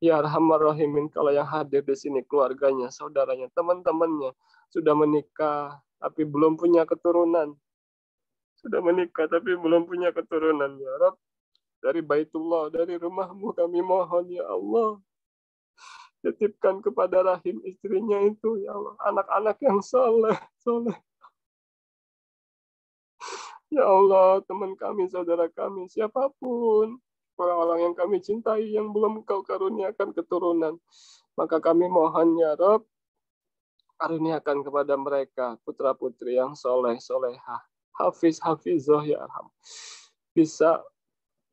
Ya Arhamar Rahimin, kalau yang hadir di sini keluarganya, saudaranya, teman-temannya sudah menikah tapi belum punya keturunan. Sudah menikah tapi belum punya keturunan ya Rabb. Dari Baitullah, dari rumahmu kami mohon ya Allah. Titipkan kepada rahim istrinya itu ya Allah. Anak-anak yang soleh. Ya Allah, teman kami, saudara kami, siapapun. Orang-orang yang kami cintai yang belum Engkau karuniakan keturunan. Maka kami mohon ya Rabb, karuniakan kepada mereka putra-putri yang soleh, solehah. Hafiz, hafizoh ya Arham. Bisa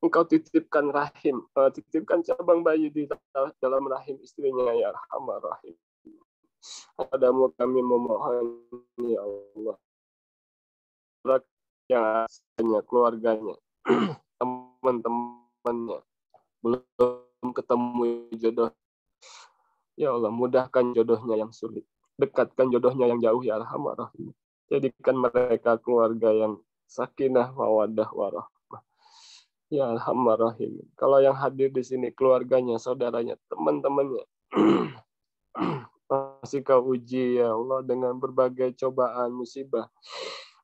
Engkau titipkan rahim, titipkan cabang bayi di dalam rahim istrinya ya Arhamar Rahim. Padamu kami memohon ya Allah. Yang hanya keluarganya, teman-temannya belum ketemu jodoh. Ya Allah, mudahkan jodohnya yang sulit. Dekatkan jodohnya yang jauh ya Arhamar Rahim. Jadikan mereka keluarga yang sakinah, mawaddah, warahmah. Ya Arhamar Rahim. Kalau yang hadir di sini keluarganya, saudaranya, teman-temannya masih kau uji ya Allah dengan berbagai cobaan, musibah.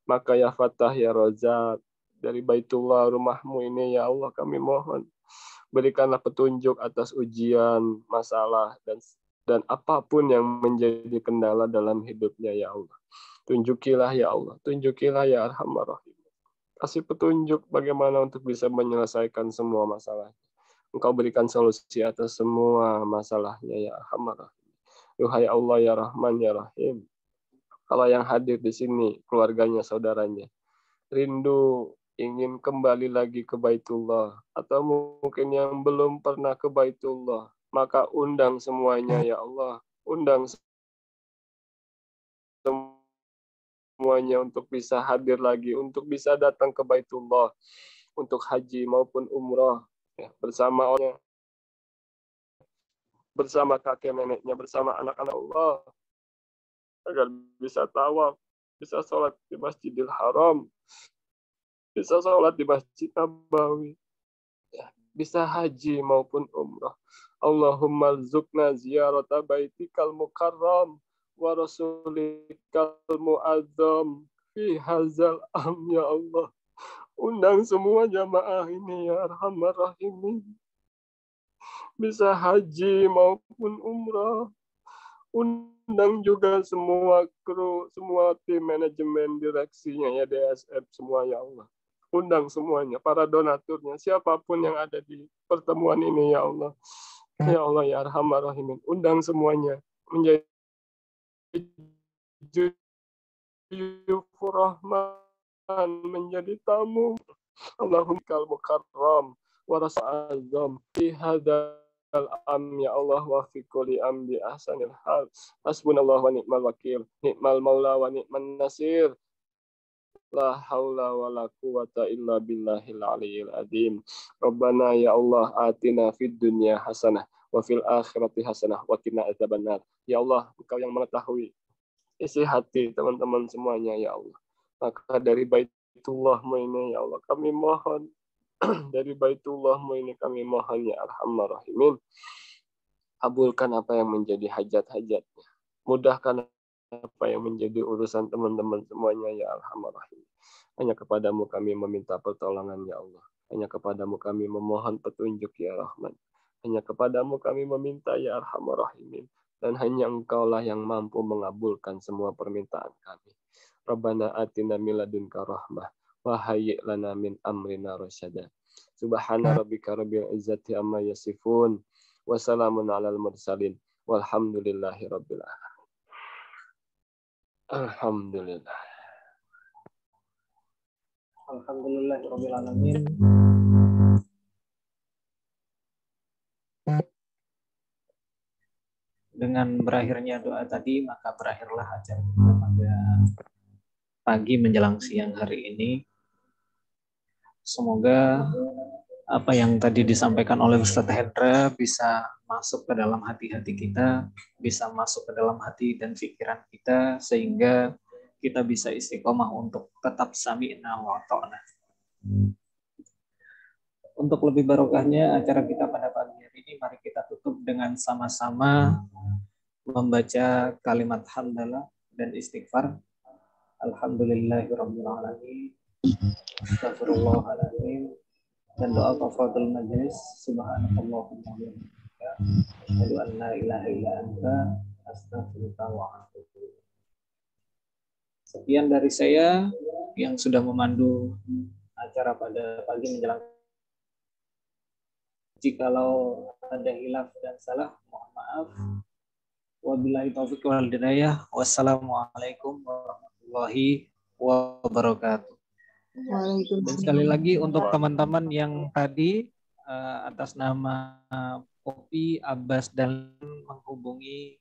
Maka ya Fatah ya Rozak dari Baitullah rumahmu ini ya Allah kami mohon berikanlah petunjuk atas ujian, masalah dan apapun yang menjadi kendala dalam hidupnya ya Allah. Tunjukilah ya Allah, tunjukilah ya Arhamar Rahim. Kasih petunjuk bagaimana untuk bisa menyelesaikan semua masalah. Engkau berikan solusi atas semua masalahnya ya Arhamar Rahim. Duhai Allah ya Rahman ya Rahim. Kalau yang hadir di sini keluarganya, saudaranya rindu ingin kembali lagi ke Baitullah atau mungkin yang belum pernah ke Baitullah, maka undang semuanya ya Allah. Undang semuanya untuk bisa hadir lagi, untuk bisa datang ke Baitullah, untuk haji maupun umrah ya, bersama kakek neneknya, bersama anak-anak Allah, agar bisa tawaf, bisa sholat di Masjidil Haram, bisa sholat di Masjid Nabawi, ya, bisa haji maupun umrah. Allahumma zukna ziyarata baitikal mukarram wa rasulikal mu'azzam fi hazal am ya Allah. Undang semua jamaah ini ya Arhamar Rahimin. Bisa haji maupun umrah. Undang juga semua kru, semua tim manajemen direksinya ya DSF semua ya Allah. Undang semuanya, para donaturnya, siapapun yang ada di pertemuan ini ya Allah. Ya Allah ya Arhamar Rahimin. Undang semuanya menjadi juyufur Rahman, menjadi tamu. Allahumma kal mukarram wa rasul azam fi hadzal am ya Allah wa fi kulli amri ahsanil hal. Hasbunallahu wa ni'mal wakil, ni'mal maula wa ni'man nasir. La haula wa la quwata illa billahil aliyil azim. Rabbana ya Allah atina fid dunya hasanah wa fil akhirati hasanah wa qina adzabannar. Ya Allah, Engkau yang mengetahui isi hati teman-teman semuanya ya Allah. Maka dari Baitullah-Mu ini ya Allah kami mohon dari Baitullah-Mu ini kami mohon ya Arhamar Rahimin. Kabulkan apa yang menjadi hajat-hajatnya. Mudahkan apa yang menjadi urusan teman-teman semuanya ya Arhamar Rahim. Hanya kepadamu kami meminta pertolongan ya Allah. Hanya kepadamu kami memohon petunjuk ya Rahman. Hanya kepadamu kami meminta ya Arhamar Rahimin. Dan hanya Engkaulah yang mampu mengabulkan semua permintaan kami. Rabbana atina min ladunka rahmah wa hayyi' lana min amrina rasyada. Subhana rabbika rabbil izzati amma yasifun wa salamun alal mursalin walhamdulillahi rabbil alamin. Alhamdulillah. Alhamdulillahirabbil alamin. Dengan berakhirnya doa tadi, maka berakhirlah acara kita pada pagi menjelang siang hari ini. Semoga apa yang tadi disampaikan oleh Ustadz Hendra bisa masuk ke dalam hati-hati kita, bisa masuk ke dalam hati dan pikiran kita, sehingga kita bisa istiqomah untuk tetap sami'na wa ta'na. Untuk lebih barokahnya acara kita pada pagi hari ini, mari kita tutup dengan sama-sama membaca kalimat hamdalah dan istighfar. Alhamdulillahirabbil alamin. Astagfirullahaladzim. Dan doa kafaratul majelis. Subhanakallahumma wa bihamdika asyhadu an la ilaha illa anta astaghfiruka wa atubu ilaik. Sekian dari saya yang sudah memandu acara pada pagi menjelang. Jikalau ada hilaf dan salah, mohon maaf. Wabillahi taufiq wal hidayah. Wassalamualaikum warahmatullahi wabarakatuh. Dan sekali lagi untuk teman-teman yang tadi atas nama Popi, Abbas dan menghubungi